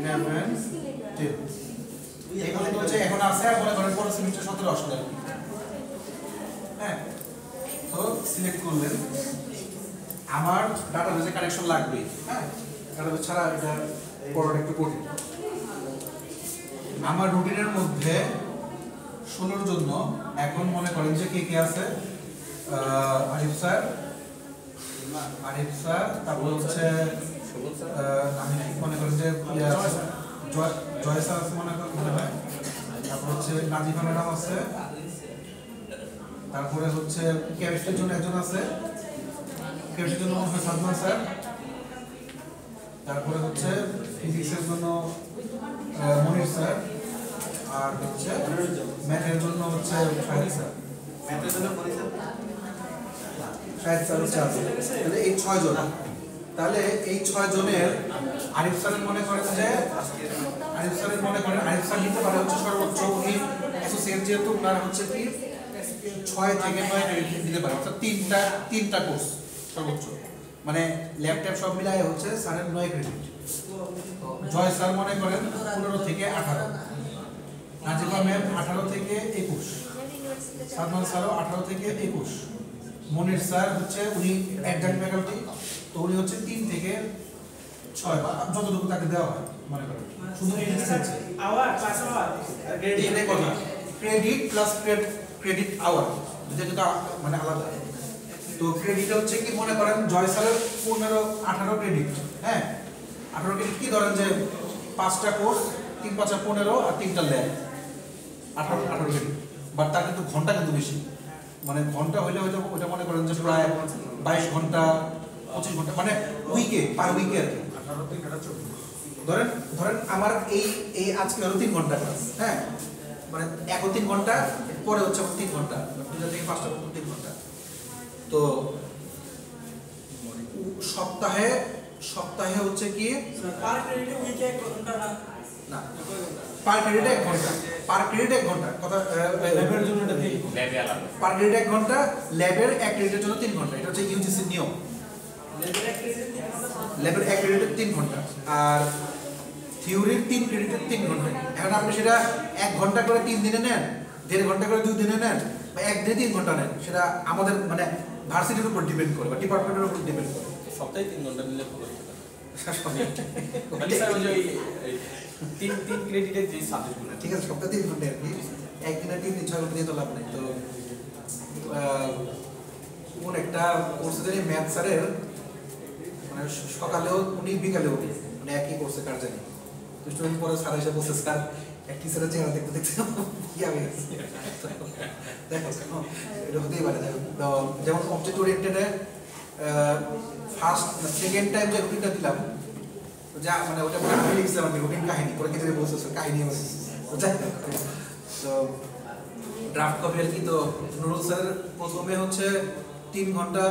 [SPEAKER 2] 11 10 এগুলো তো হচ্ছে এখন আছে আর মনে করেন পরের সেমিস্টার 17 আসলে হ্যাঁ তো সিলেক্ট করলেন আমার ডাটাবেসে কানেকশন লাগবে হ্যাঁ ডাটাবেস ছাড়া এটা পড়াটা একটু কঠিন আমার রুটিনের মধ্যে 16 জন্য এখন মনে করেন যে কে কে আছে আরিফ স্যার তারপর হচ্ছে আমি মনে করেন যে জয় স্যার আছে মনে হয় তারপর হচ্ছে নাজিফা ম্যাডাম আছে তারপরে হচ্ছে কেমিস্ট্রির জন্য একজন আছে কেমিস্ট্রির জন্য মনে হয় সালমান স্যার তারপরে হচ্ছে ফিজিক্সের জন্য মনির স্যার আর হচ্ছে ম্যাথের জন্য হচ্ছে শাহিদ স্যার ম্যাথের জন্য মনির স্যার শাহিদ স্যার হচ্ছে আছে তাহলে এই 6 জন তাহলে এই 6 জনের আরিফ স্যারের মনে করেন যে আরিফ স্যার নিতে পারে হচ্ছে সর্বোচ্চ উনি অ্যাসোসিয়েট যেহেতু ওনার হচ্ছে কি 6 থেকে 9 ক্রেডিট দিতে পারে অর্থাৎ তিনটা কোর্স সর্বোচ্চ মানে ল্যাপটপ সব মিলায় হচ্ছে স্যারের 9 ক্রেডিট জয় স্যার মনে করেন 15 থেকে 18 নাজিফা ম্যাম 18 থেকে 21 সালমান স্যারও 18 থেকে 21 মনির স্যার হচ্ছে উনি অ্যাডজাক্ট ফ্যাকাল্টি তো উনি হচ্ছে 3 থেকে 6 বা যতটুকু তাকে দেওয়া হয় মনে করেন শুধু
[SPEAKER 7] আওয়ার ক্লাস আওয়ার
[SPEAKER 2] ক্রেডিট কথা ক্রেডিট প্লাস ক্রেডিট আওয়ার যেটা মানে আলাদা তো ক্রেডিট হচ্ছে কি মনে করেন জয় স্যারের 18 ক্রেডিট হ্যাঁ 18 ক্রেডিট কি ধরেন যে 5টা কোর্স 3 5 15 আর 3টা ল্যাব 18 ক্রেডিট বাট তার কিন্তু ঘন্টা কিন্তু বেশি মানে ঘন্টা হইলে হয়তো ওটা মনে করেন যে প্রায় 22 ঘন্টা 25 ঘন্টা মানে উইকে পার উইকে আর কি 18 থেকে 24 ধরেন আমার এই আজকে হলো 3 ঘন্টা ক্লাস হ্যাঁ মানে এখন 3 ঘন্টা পরে হচ্ছে 3 ঘন্টা 2টা থেকে 5টা পর্যন্ত 3 ঘন্টা তো সপ্তাহে হচ্ছে কি
[SPEAKER 7] পার ক্রেডিটে উইকে 1 ঘন্টা
[SPEAKER 2] না পার ক্রেডিটে 1 ঘন্টা পার ক্রেডিটে 1 ঘন্টা কথা ল্যাবের জন্য এটা নেই
[SPEAKER 4] ল্যাবে আলাদা
[SPEAKER 2] পার ক্রেডিটে 1 ঘন্টা ল্যাবের 1 ক্রেডিটের জন্য 3 ঘন্টা এটা হচ্ছে ইউজিসির নিয়ম ল্যাবের 1 ক্রেডিটের 3 ঘন্টা আর থিওরির 3 ক্রেডিটের 3 ঘন্টা এখন আপনি সেটা 1 ঘন্টা করে 3 দিনে নেন 1.5 ঘন্টা করে 2 দিনে নেন বা 1 দিনে 3 ঘন্টা নেন সেটা আমাদের মানে ভার্সিটির উপর ডিপেন্ড করে বা ডিপার্টমেন্টের উপর ডিপেন্ড করে
[SPEAKER 3] সপ্তাহে 3 ঘন্টা নিলে ভালো হতো
[SPEAKER 2] মানে
[SPEAKER 3] স্যার ওই যে তিন ক্রেডিটের যে সাবজেক্টগুলো
[SPEAKER 2] ঠিক আছে সপ্তাহে 3 ঘন্টা আর কি একদিনে 3 দিন 6 ঘন্টা দিয়ে তো লাভ নেই তো কোন একটা কোর্সে জানি ম্যাথ স্যারের মানে সকালেও উনি বিকালেও উনি মানে একই কোর্সে কার জানি তো স্টুডেন্ট পরে স্যার এসে বলছে স্যার এক টিচারের চেহারা দেখতে দেখতে কি হবে দেখো এটা হতেই পারে তো যেমন অবজেক্ট ওরিয়েন্টেডে ফার্স্ট সেকেন্ড টাইম যে রুটিনটা দিলাম যা মানে ওটা আমি লিখছিলাম আর কি রুটিন কাহিনী পরে কিছু বলছে কাহিনী তো ড্রাফট কপি আর কি। তো নুরুল স্যার প্রথমে হচ্ছে 3 ঘন্টা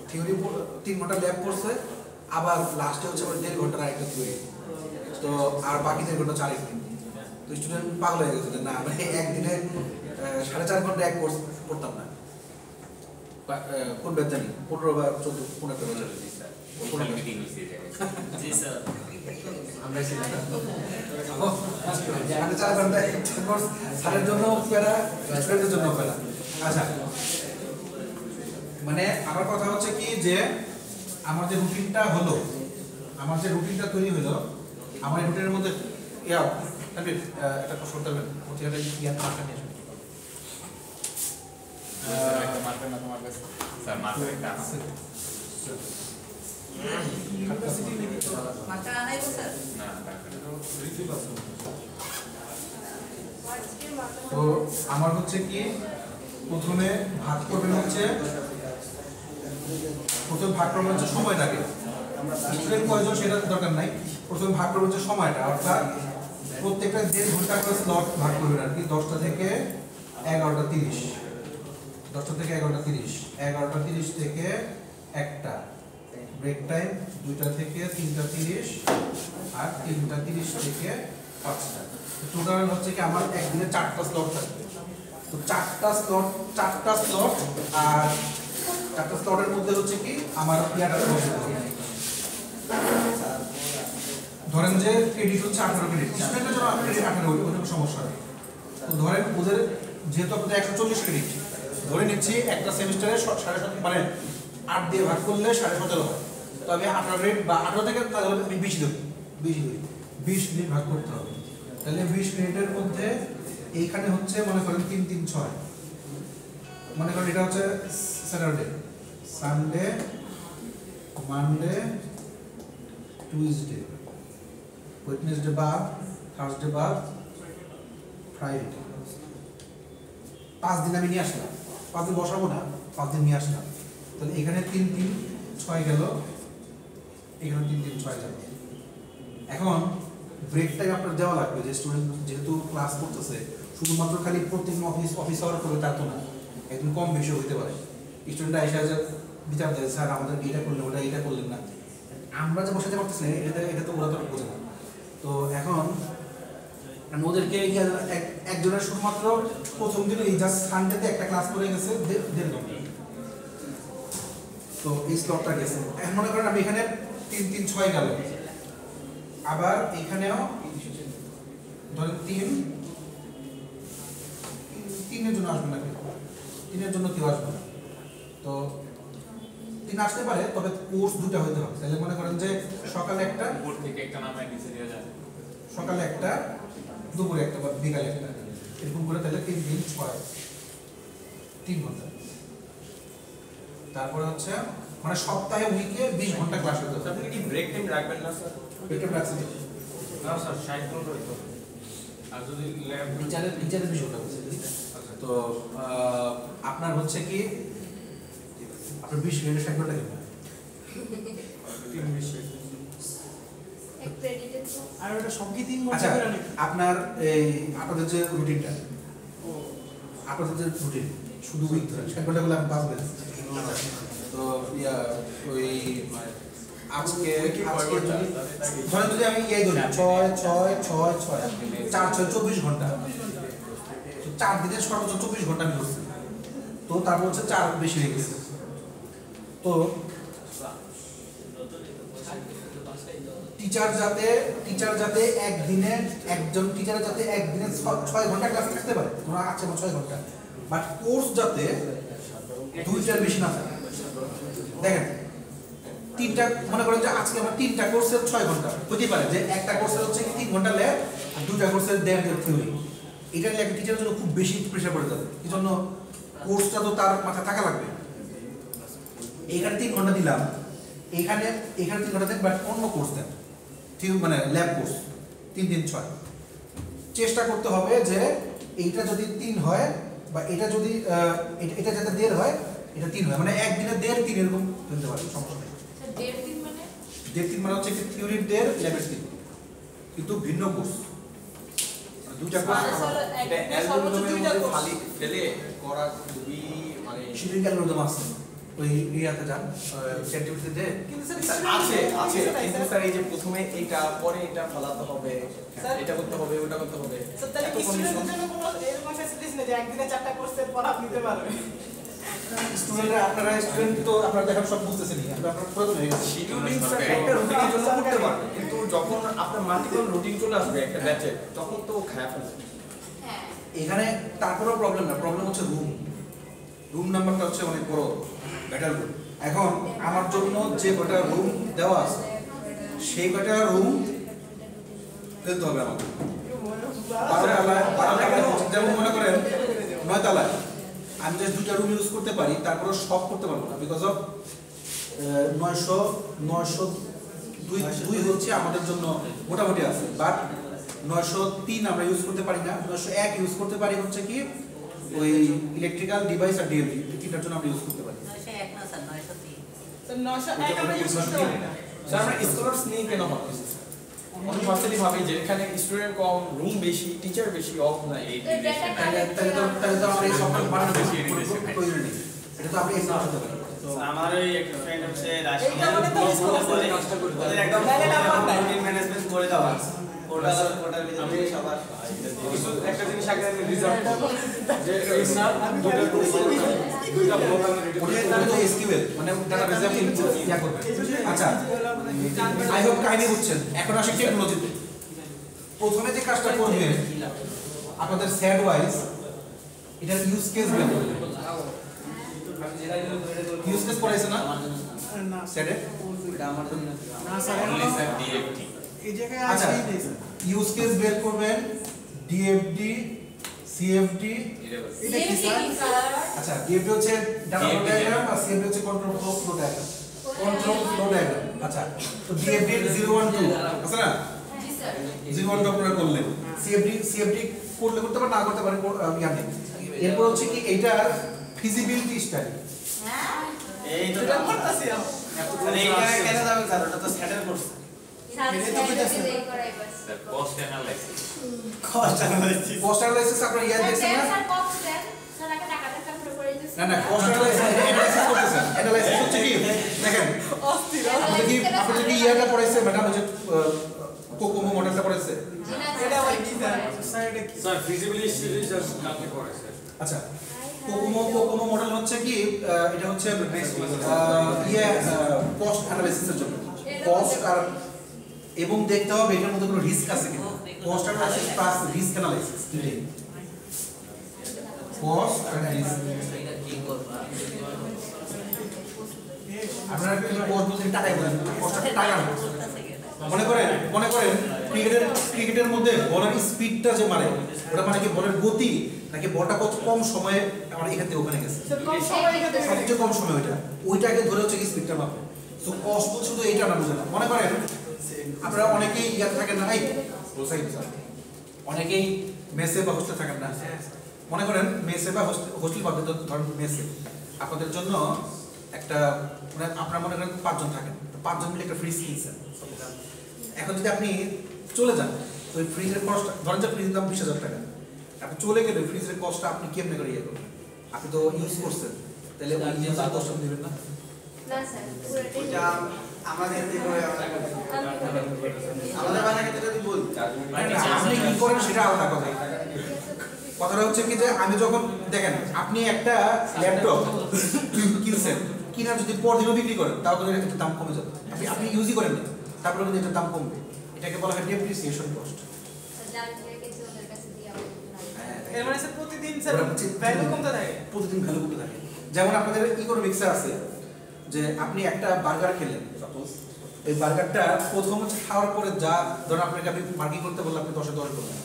[SPEAKER 2] থিওরি 3 ঘন্টা ল্যাব করছে, আবার লাস্টে হচ্ছে 1.5 ঘন্টার আরেকটা থিওরি, তো আর বাকি 1.5 ঘন্টা 4 দিন। তো স্টুডেন্ট পাগল হয়ে গেছে যে না মানে একদিনে 4.5 ঘন্টা এক কোর্স পড়তাম না। কোন ব্যাচ জানি 15 বা 14 কোন একটা ব্যাচ
[SPEAKER 4] জি স্যার
[SPEAKER 1] আমরা ছিলাম না।
[SPEAKER 2] 4.5 ঘন্টা কোর্স স্যারের জন্য প্যারা, স্টুডেন্টের জন্য প্যারা। আচ্ছা মানে আমার কথা হচ্ছে কি যে আমার যে রুটিনটা হলো, আমার যে রুটিনটা তৈরি হলো, আমার এই রুটিনের মধ্যে একটা প্রশ্ন করতে হবে ওটা ইয়ার মার্কা নিয়ে আসুন।
[SPEAKER 4] মার্কেট না তোমার কাছে স্যার মার্কেট একটা আছে
[SPEAKER 6] মাথা আনাই তো স্যার
[SPEAKER 4] না
[SPEAKER 2] তো আমার হচ্ছে কি প্রথমে ভাগ করবেন হচ্ছে সময়টাকে, স্টুডেন্ট কয়জন সেটা দরকার নাই, প্রথমে ভাগ করবেন হচ্ছে সময়টা, অর্থাৎ প্রত্যেকটা 1.5 ঘন্টা করে স্লট ভাগ করবেন আর কি। 10টা থেকে 11টা 30, 10টা থেকে 11টা 30, 11টা 30 থেকে 1টা ব্রেক টাইম, 2টা থেকে 3টা 30 আর 3টা 30 থেকে 5টা। টোটাল হচ্ছে কি আমার একদিনে 4টা স্লট থাকবে। তো 4টা স্লট আর 4টা স্লটের মধ্যে হচ্ছে কি আমার ইয়াটা ধরেন যে ক্রেডিট হচ্ছে 18 ক্রেডিট, স্টুডেন্টের জন্য ক্রেডিট 18 হইলে কোনো সমস্যা নেই। তো ধরেন ওদের যেহেতু আপনাদের 140 ক্রেডিট ধরে নিচ্ছি, একটা সেমিস্টারে 7.5 মানে 8 দিয়ে ভাগ করলে 17.5 হয়। তো আমি 18 ক্রেডিট বা 18 থেকে তাহলে আমি 20 দেব, 20 ক্রেডিট ভাগ করতে হবে। তাহলে 20 ক্রেডিটের মধ্যে এইখানে হচ্ছে মনে করেন 3 3 6, মনে করেন এটা হচ্ছে Saturday, Sunday, Monday, Tuesday, Wednesday বাদ, থার্সডে বাদ, ফ্রাইডে। 5 দিন আমি নিয়ে আসলাম, 5 দিন বসাবো না, 5 দিন নিয়ে আসলাম। তাহলে এখানে 3 3 6 গেল, এখানে 3 3 6 গেল। এখন ব্রেক টাইম আপনার দেওয়া লাগবে, যে স্টুডেন্ট যেহেতু ক্লাস করতেছে শুধুমাত্র খালি প্রত্যেক অফিস আওয়ার করে তা তো না, একদম কম বেশি হইতে পারে। স্টুডেন্টরা এসে বিচার দেয় স্যার আমাদের এটা করলেন ওটা এটা করলেন না, আমরা যে বসাতে পারতেছি না এটা তো ওরা তো বোঝে না। তো এখন ওদেরকে একজনের শুধুমাত্র প্রথম দিন এই জাস্ট সানডেতে একটা ক্লাস করে গেছে 1.5 ঘন্টা, তো এই স্লটটা গেছে। এখন মনে করেন আমি এখানে 3 3 6 গেল, আবার এখানেও ধরেন 3 এর জন্য আসবে না, 3 এর জন্য কেউ আসবে না। তো 3 আসতে পারে, তবে কোর্স 2টা হইতে হবে। তাহলে মনে করেন যে সকালে একটা,
[SPEAKER 4] উপর থেকে একটা নামায় নিচে দিয়ে যায়,
[SPEAKER 2] সকালে একটা, দুপুরে একটা বা বিকালে একটা, এরকম করে তাহলে 3 3 6 3 ঘন্টা। তারপরে হচ্ছে মানে সপ্তাহে উইকে 20 ঘন্টা ক্লাস হতে হবে।
[SPEAKER 3] আপনি কি ব্রেক টাইম রাখবেন না স্যার?
[SPEAKER 2] এটা রাখছি
[SPEAKER 4] না স্যার 60 ঘন্টা হইতো। আর যদি ল্যাব
[SPEAKER 2] টিচারের বিষয়টা বলছি। তো আপনার হচ্ছে কি আপনার 20 মিনিট 60 ঘন্টা কেন?
[SPEAKER 5] আর ওটা সব কি 3 ঘন্টা
[SPEAKER 2] আচ্ছা
[SPEAKER 5] করে নাকি?
[SPEAKER 2] আপনার এই আপনাদের যে রুটিনটা, আপনাদের যে রুটিন শুধু উইক ধরে 60 ঘন্টা গুলো আমি পাস বেস। তো ইয়া ওই আজকে ধরেন যদি আমি এই ধরি 6 6 6 6 4 6 24 ঘন্টা, তো 4 দিনের সর্বোচ্চ 24 ঘন্টা আমি করছি। তো তারপর হচ্ছে 4 বেশি হয়ে গেছে। তো টিচার যাতে একদিনে একজন টিচার যাতে একদিনে 6 ঘন্টা ক্লাস করতে পারে, তোমরা আছে 6 ঘন্টা, বাট কোর্স যাতে 2টার বেশি না থাকে। দেখেন 3টা মনে করেন যে আজকে আমার 3টা কোর্সের 6 ঘন্টা হতে পারে, যে একটা কোর্সের হচ্ছে 3 ঘন্টা ল্যাব আর 2টা কোর্সের থিওরি। এটা নিয়ে একটা টিচারের জন্য খুব বেশি প্রেশার পড়ে যাবে, এই জন্য কোর্সটা তো তার মাথায় থাকা লাগবে। এইখানে 3 ঘন্টা দিলাম, এখানে 3 ঘন্টা দেন, বাট অন্য কোর্স দেন, ঠিক মানে ল্যাব কোর্স 3 3 6। চেষ্টা করতে হবে যে এইটা যদি 3 হয় বা এটা যদি এটা যাতে 1.5 হয়, এটা 3 হয়, মানে একদিনে 1.5 3 এরকম হতে পারে, সমস্যা নেই।
[SPEAKER 6] 1.5 দিন মানে
[SPEAKER 2] ডে 3 মানে হচ্ছে কি থিওরির ডে ল্যাবের 3 কিন্তু ভিন্ন কোর্স দুইটা কোর্স
[SPEAKER 3] এটা অ্যালগরিদমের মধ্যে খালি ফেলে করা খুবই মানে
[SPEAKER 2] শিডিউল অ্যালগরিদম আছে ওই ইয়াতে যান সেন্টিমিটারে
[SPEAKER 5] কিন্তু স্যার
[SPEAKER 3] আছে আছে কিন্তু স্যার এই যে প্রথমে এটা পরে এটা ফলাতে হবে এটা করতে হবে ওটা করতে হবে
[SPEAKER 5] স্যার তাহলে
[SPEAKER 3] এত
[SPEAKER 5] কি
[SPEAKER 3] condition।
[SPEAKER 5] স্টুডেন্টের জন্য কোনো এরকম ফ্যাসিলিটিস নেই যে একদিনে 4টা কোর্সের পড়া নিতে পারবে?
[SPEAKER 2] স্টুডেন্টরা আপনারা স্টুডেন্ট তো আপনারা দেখেন সব বুঝতেছেনই আপনারা প্রয়োজন হয়ে গেছে
[SPEAKER 3] শিডিউলিং স্যার একটা রুটিনের জন্য করতে পারবে কিন্তু যখন আপনার মাল্টিপল রুটিন চলে আসবে একটা ব্যাচে তখন তো খারাপ হবে
[SPEAKER 6] হ্যাঁ
[SPEAKER 2] এখানে তারপরেও প্রবলেম না প্রবলেম হচ্ছে রুম নাম্বারটা হচ্ছে অনেক বড় বেটার রুম এখন আমার জন্য যে কটা রুম দেওয়া আছে সেই কটা রুম ফেলতে হবে আমাকে 12 যেমন মনে করেন 9 তলায় আমি জাস্ট 2টা রুম ইউজ করতে পারি তারপরে সব করতে পারবো না বিকজ অফ 902 হচ্ছে আমাদের জন্য মোটামুটি আছে বাট 903 আমরা ইউজ করতে পারি না 901 ইউজ করতে পারি হচ্ছে কি ওই ইলেকট্রিক্যাল ডিভাইস আর ডিএলডি এই তিনটার জন্য আমরা ইউজ করতে পারি
[SPEAKER 6] 901 না স্যার 903
[SPEAKER 5] স্যার 901 আমরা ইউজ করতে পারি না।
[SPEAKER 3] স্যার আমরা স্কলার্স নিয়ে কেন হবে অন্য ভার্সিটি ভাবে যে এখানে স্টুডেন্ট কম রুম বেশি টিচার বেশি অফ নাই
[SPEAKER 4] এই
[SPEAKER 2] তাহলে তো আমরা এই সফটওয়্যার বানানো বেশি প্রয়োজন নেই এটা তো আমরা এই করতে পারি
[SPEAKER 7] আমার ওই একটা ফ্রেন্ড হচ্ছে
[SPEAKER 5] এইটা মানে তো
[SPEAKER 7] রাশিয়ান ওদের একদম রুটিন ম্যানেজমেন্ট করে দেওয়া ওটার ভিতরে সবার
[SPEAKER 3] একটা জিনিস আগে আমি রিজার্ভ যে এই স্যার দুইটা প্রোগ্রামের
[SPEAKER 2] ওটা এসকিউএল মানে ডাটাবেজে আপনি ইয়া করবেন আচ্ছা আই হোপ কাহিনী বুঝছেন এখন আসি টেকনোলজিতে প্রথমে যে কাজটা করবেন আপনাদের সেট ওয়াইজ এটার ইউজ কেস বের করবেন ইউজ কেস পড়াইছে না সেটে
[SPEAKER 4] only sir DFT
[SPEAKER 2] আচ্ছা ইউজ কেস বের করবেন ডিএফডি সিএফডি
[SPEAKER 6] এটা কি স্যার
[SPEAKER 2] আচ্ছা ডিএফডি হচ্ছে ডাটা ফ্লো ডায়াগ্রাম আর সিএফডি হচ্ছে control flow diagram control flow diagram আচ্ছা তো ডিএফডি 012 আছে না
[SPEAKER 6] জি স্যার
[SPEAKER 2] 012 আপনারা করলেন সিএফডি করলে করতে পারেন না করতে পারেন ইয়ার নেই এরপর হচ্ছে কি এইটার ফিজিবিলিটি স্টাডি
[SPEAKER 6] হ্যাঁ
[SPEAKER 7] এই তো
[SPEAKER 5] এটা করতেছি আমরা।
[SPEAKER 7] মানে এইখানে কেন যাবেন স্যার ওটা তো সেটেল করছে
[SPEAKER 4] the cost analysis
[SPEAKER 7] কষ্ট অ্যানালাইসিস
[SPEAKER 2] কস্ট অ্যানালাইসিস আপনারা ইয়ার দেখছেন না না না কস্ট অ্যানালাইসিস করতেছেন অ্যানালাইসিস হচ্ছে কি দেখেন আপনাদের কি ইয়ারটা পড়াইছে ম্যাডাম যে কোকোমো মডেলটা পড়াইছে
[SPEAKER 5] এটা আবার কি স্যার? স্যার এটা কি?
[SPEAKER 7] স্যার ফিজিবিলিটি স্টাডিজ কাকে করে স্যার
[SPEAKER 2] আচ্ছা কোকোমো মডেল হচ্ছে কি এটা হচ্ছে কস্ট অ্যানালাইসিসের জন্য কস্ট আর এবং দেখতে হবে এটার মধ্যে কোনো রিস্ক আছে কিনা cost analysis plus risk analysis দুটোই কস্ট আর রিস্ক আপনারা কি কস্ট বলতে টাকাই বলেন কস্টটা টাকা না মনে করেন ক্রিকেটের মধ্যে বলের স্পিডটা যে মারে ওটা মানে কি বলের গতি নাকি বলটা কত কম সময়ে আমার এখান থেকে ওখানে গেছে
[SPEAKER 5] স্যার কম সময় এখানে
[SPEAKER 2] সবচেয়ে কম সময় ওইটাকে ধরে হচ্ছে কি স্পিডটা মাপে তো কষ্ট শুধু এইটা না বুঝে না মনে করেন আপনারা অনেকেই ইয়াতে থাকেন না অনেকেই মেসে বা হোস্টেলে থাকেন না মনে করেন মেসে বা হোস্টেল পাবেন ধরেন মেসে আপনাদের জন্য একটা মানে আপনারা মনে করেন 5 জন থাকেন তো 5 জন মিলে একটা ফ্রিজ কিনছেন এখন যদি আপনি চলে যান ওই ফ্রিজের কস্ট ধরেন যে ফ্রিজের দাম 20,000 টাকা আপনি চলে গেলে ফ্রিজের কস্টটা আপনি কেমনে করে ইয়ে করবেন আপনি তো ইউজ করছেন তাহলে ওই ইউজের কস্টটা দিবেন না
[SPEAKER 7] ওটা আমাদের দিকে আমাদের বাসায় যদি বল
[SPEAKER 2] আপনি কি করেন সেটা আলাদা কথা কথাটা হচ্ছে কি যে আমি যখন দেখেন আপনি একটা ল্যাপটপ কিনছেন কিনা যদি পরদিনও বিক্রি করেন তাও কিন্তু এটার দাম কমে যাবে আপনি ইউজই করেন না তারপরে কিন্তু এটার দাম কমবে এটাকে বলা হয় ডেপ্রিসিয়েশন কস্ট
[SPEAKER 5] এর মানে স্যার প্রতিদিন স্যার ভ্যালু কমতে থাকে।
[SPEAKER 2] প্রতিদিন ভ্যালু কমতে থাকে যেমন আপনাদের ইকোনমিক্সে আছে যে আপনি একটা বার্গার খেলেন সাপোজ এই বার্গারটা প্রথম হচ্ছে খাওয়ার পরে যা ধরুন আপনাকে আমি মার্কিং করতে বললাম আপনি 10-এ 10 বলবেন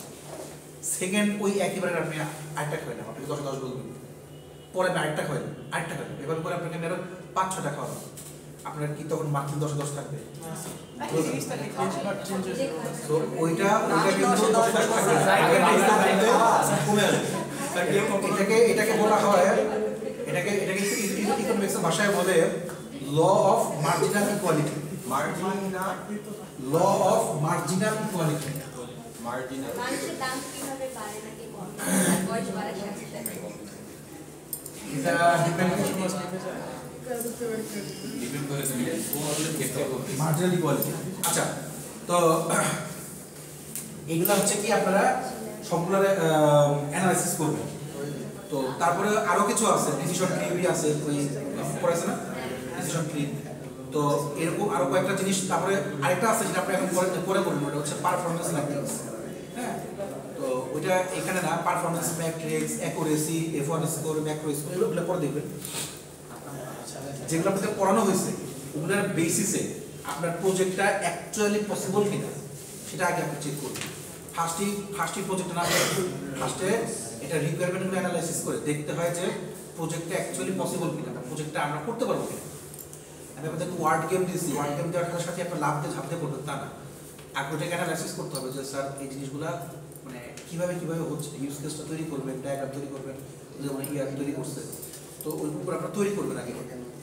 [SPEAKER 2] সেকেন্ড ওই একই বার্গার আপনি আরেকটা খাবেন আপনি 10-এ 10 বলবেন পরে আপনি আরেকটা খাবেন আরেকটা খাবেন এবার পরে আপনাকে আরো 5-6টা খাওয়াবেন আপনার কি তখন মার্কিং 10-এ 10 থাকবে
[SPEAKER 5] এই জিনিসটা ঠিক
[SPEAKER 2] তো ওইটা কিন্তু 10-এ 10 থাকবে আগের কমে আসবে এটাকে বলা হয় এটাকে ইকোনমিক্সের ভাষায় বলে law of marginal equality
[SPEAKER 3] marginal
[SPEAKER 2] law of marginal equality.
[SPEAKER 3] Marginal
[SPEAKER 6] মানুষের দাম কিভাবে বাড়ে নাকি কমে বয়স বাড়ার সাথে সাথে
[SPEAKER 2] এটা ডিপেন্ড করে
[SPEAKER 4] ডিপেন্ড করে তুমি কোন ক্ষেত্রে করতে
[SPEAKER 2] মার্জিনাল ইকুয়ালিটি। আচ্ছা, তো এগুলা হচ্ছে কি আপনারা সবগুলো অ্যানালাইসিস করবেন। তো তারপরে আরো কিছু আছে, ডিসিশন ট্রি আছে, ওই পড়াছে না ডিসিশন ট্রি। তো এরকম আরো কয়েকটা জিনিস, তারপরে আরেকটা আছে যেটা আপনি এখন পরে করবেন, ওটা হচ্ছে পারফরম্যান্স ম্যাট্রিক্স। হ্যাঁ, তো ওইটা এখানে না, performance matrix, accuracy, F1 score, macro score, এগুলো পরে দেখবেন। যেগুলো আপনাদের পড়ানো হয়েছে ওগুলোর বেসিসে আপনার প্রজেক্টটা অ্যাকচুয়ালি পসিবল কিনা সেটা আগে আপনি চেক করবেন। ফার্স্টই প্রজেক্ট না, ফার্স্টে এটা রিকোয়ারমেন্টগুলো অ্যানালাইসিস করে দেখতে হয় যে প্রজেক্টটা অ্যাকচুয়ালি পসিবল কিনা, প্রজেক্টটা আমরা করতে পারবো কিনা। আমি আপনাদের ওয়ার্ড গেম দিয়েছি, ওয়ার্ড গেম দেওয়ার সাথে একটা লাভ দিয়ে ঝাঁপতে করবেন তা না, আগে ওটাকে অ্যানালাইসিস করতে হবে যে স্যার এই জিনিসগুলা মানে কিভাবে হচ্ছে, ইউজ কেসটা তৈরি করবেন, ডায়াগ্রাম তৈরি করবেন, যেমন ইয়ার তৈরি করছে, তো ওই উপর আপনারা তৈরি করবেন আগে।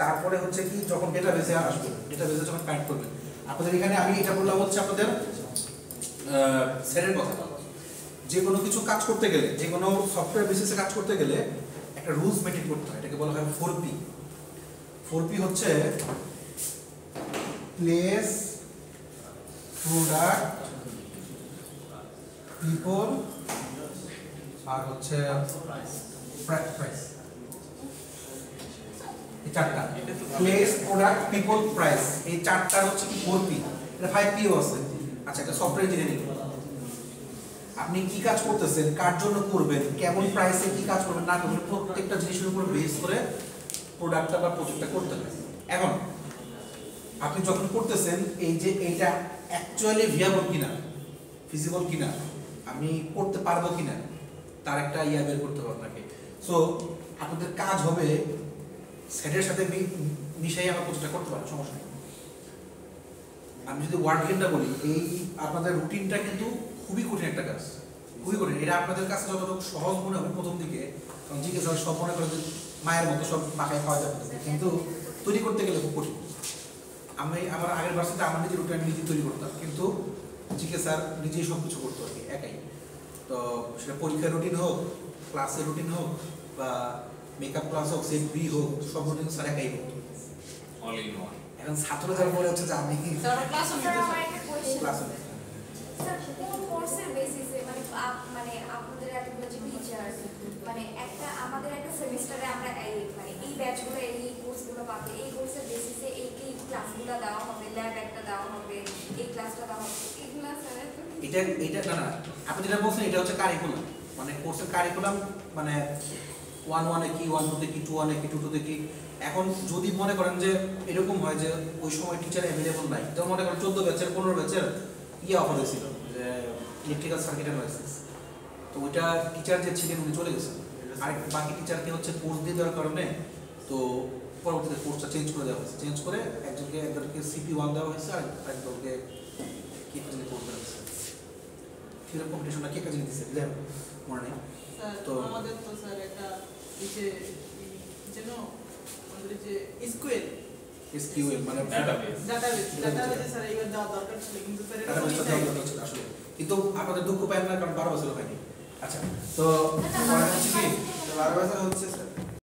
[SPEAKER 2] তারপরে হচ্ছে কি যখন ডেটাবেসে আসবে, ডেটাবেসে যখন কানেক্ট করবেন, আপনাদের এখানে আমি এটা বললাম হচ্ছে আপনাদের সেটের কথা। যে কোনো কিছু কাজ করতে গেলে, যে কোনো সফটওয়্যার বেসিসে কাজ করতে গেলে একটা রুলস মেনটেন করতে হয়, এটাকে বলা হয় 4P। 4P হচ্ছে প্লেস, প্রোডাক্ট, পিপল আর হচ্ছে প্রাইস। এই চারটা, প্লেস, প্রোডাক্ট, পিপল, প্রাইস, এই চারটার হচ্ছে কি 4P। এটা 5Pও আছে। আচ্ছা, এটা সফটওয়্যার ইঞ্জিনিয়ারিং। আপনি কি কাজ করতেছেন, কার জন্য করবেন, কেমন প্রাইসে কি কাজ করবেন না করবেন, প্রত্যেকটা জিনিসের উপর বেস করে প্রোডাক্টটা বা প্রজেক্টটা করতে হবে। এখন আপনি যখন করতেছেন এই যে এইটা অ্যাকচুয়ালি ভিয়াবল কিনা, ফিজিবল কিনা, আমি করতে পারবো কিনা, তার একটা ইয়া বের করতে হবে আপনাকে। সো আপনাদের কাজ হবে সেটের সাথে মিশাই আমরা প্রজেক্টটা করতে পারবো, সমস্যা নেই। আমি যদি ওয়ার্ড গেমটা বলি, এই আপনাদের রুটিনটা কিন্তু খুবই কঠিন একটা কাজ, খুবই কঠিন। এটা আপনাদের কাছে যতটুকু সহজ মনে হবে প্রথম দিকে, কারণ জিজ্ঞেস হয় সব মনে করে যে মায়ের মতো সব মাখায় খাওয়া যাবে, কিন্তু তৈরি করতে গেলে খুব কঠিন। আমি আমার আগের ভার্সিটিতে আমার নিজের রুটিন আমি নিজে তৈরি করতাম, কিন্তু জিজ্ঞেস স্যার নিজেই সব কিছু করতো আর কি, একাই। তো সেটা পরীক্ষার রুটিন হোক, ক্লাসের রুটিন হোক, বা মেকআপ ক্লাস হোক, সেট বি হোক, সব রুটিন স্যার একাই করতো।
[SPEAKER 4] All in one.
[SPEAKER 2] এখন ছাত্র যারা বলে হচ্ছে যে আমি কি ক্লাস
[SPEAKER 9] স্যার কোন কোর্সের বেসিসে মানে আপনাদের এতগুলো যে টিচার মানে একটা আমাদের একটা সেমিস্টারে আমরা এই ব্যাচগুলো এই কোর্সগুলো পাবে, এই কোর্সের বেসিসে এই ক্লাসগুলো দেওয়া হবে, ল্যাব একটা দেওয়া হবে, এই ক্লাসটা দেওয়া হবে, এগুলো স্যার
[SPEAKER 2] এটা না আপনি যেটা বলছেন এটা হচ্ছে কারিকুলাম, মানে কোর্সের কারিকুলাম, মানে 1-1 কি, 1-2 কি, 2-1 কি, 2-2 কি। এখন যদি মনে করেন যে এরকম হয় যে ওই সময় টিচার অ্যাভেলেবল নাই, যেমন মনে করেন 14 ব্যাচের 15 ব্যাচের অফার হয়েছিল যে ইলেকট্রিক্যাল সার্কিট অ্যানালাইসিস, তো ওইটা টিচার যে ছিলেন উনি চলে গেছেন, আর বাকি টিচারকে হচ্ছে কোর্স দিয়ে দেওয়ার কারণে তো পরবর্তীতে কোর্সটা চেঞ্জ করে দেওয়া হয়েছে, চেঞ্জ করে একজনকে CP1 দেওয়া হয়েছে, আর একজনকে কি একটা কোর্স দেওয়া হয়েছে। সেরকম কম্পিটিশনটা কে কাজে দিচ্ছে বুঝলেন মনে নেই
[SPEAKER 5] তো আমাদের তো স্যার একটা যেন আমাদের যে SQL
[SPEAKER 2] মানে
[SPEAKER 5] ডাটাবেস স্যার এইবার দেওয়া দরকার ছিল, কিন্তু স্যার এটা
[SPEAKER 2] আসলে কিন্তু আপনাদের দুঃখ পায় না, কারণ 12 বছর হয়নি। আচ্ছা, তো পরে হচ্ছে কি
[SPEAKER 7] 12 বছর হচ্ছে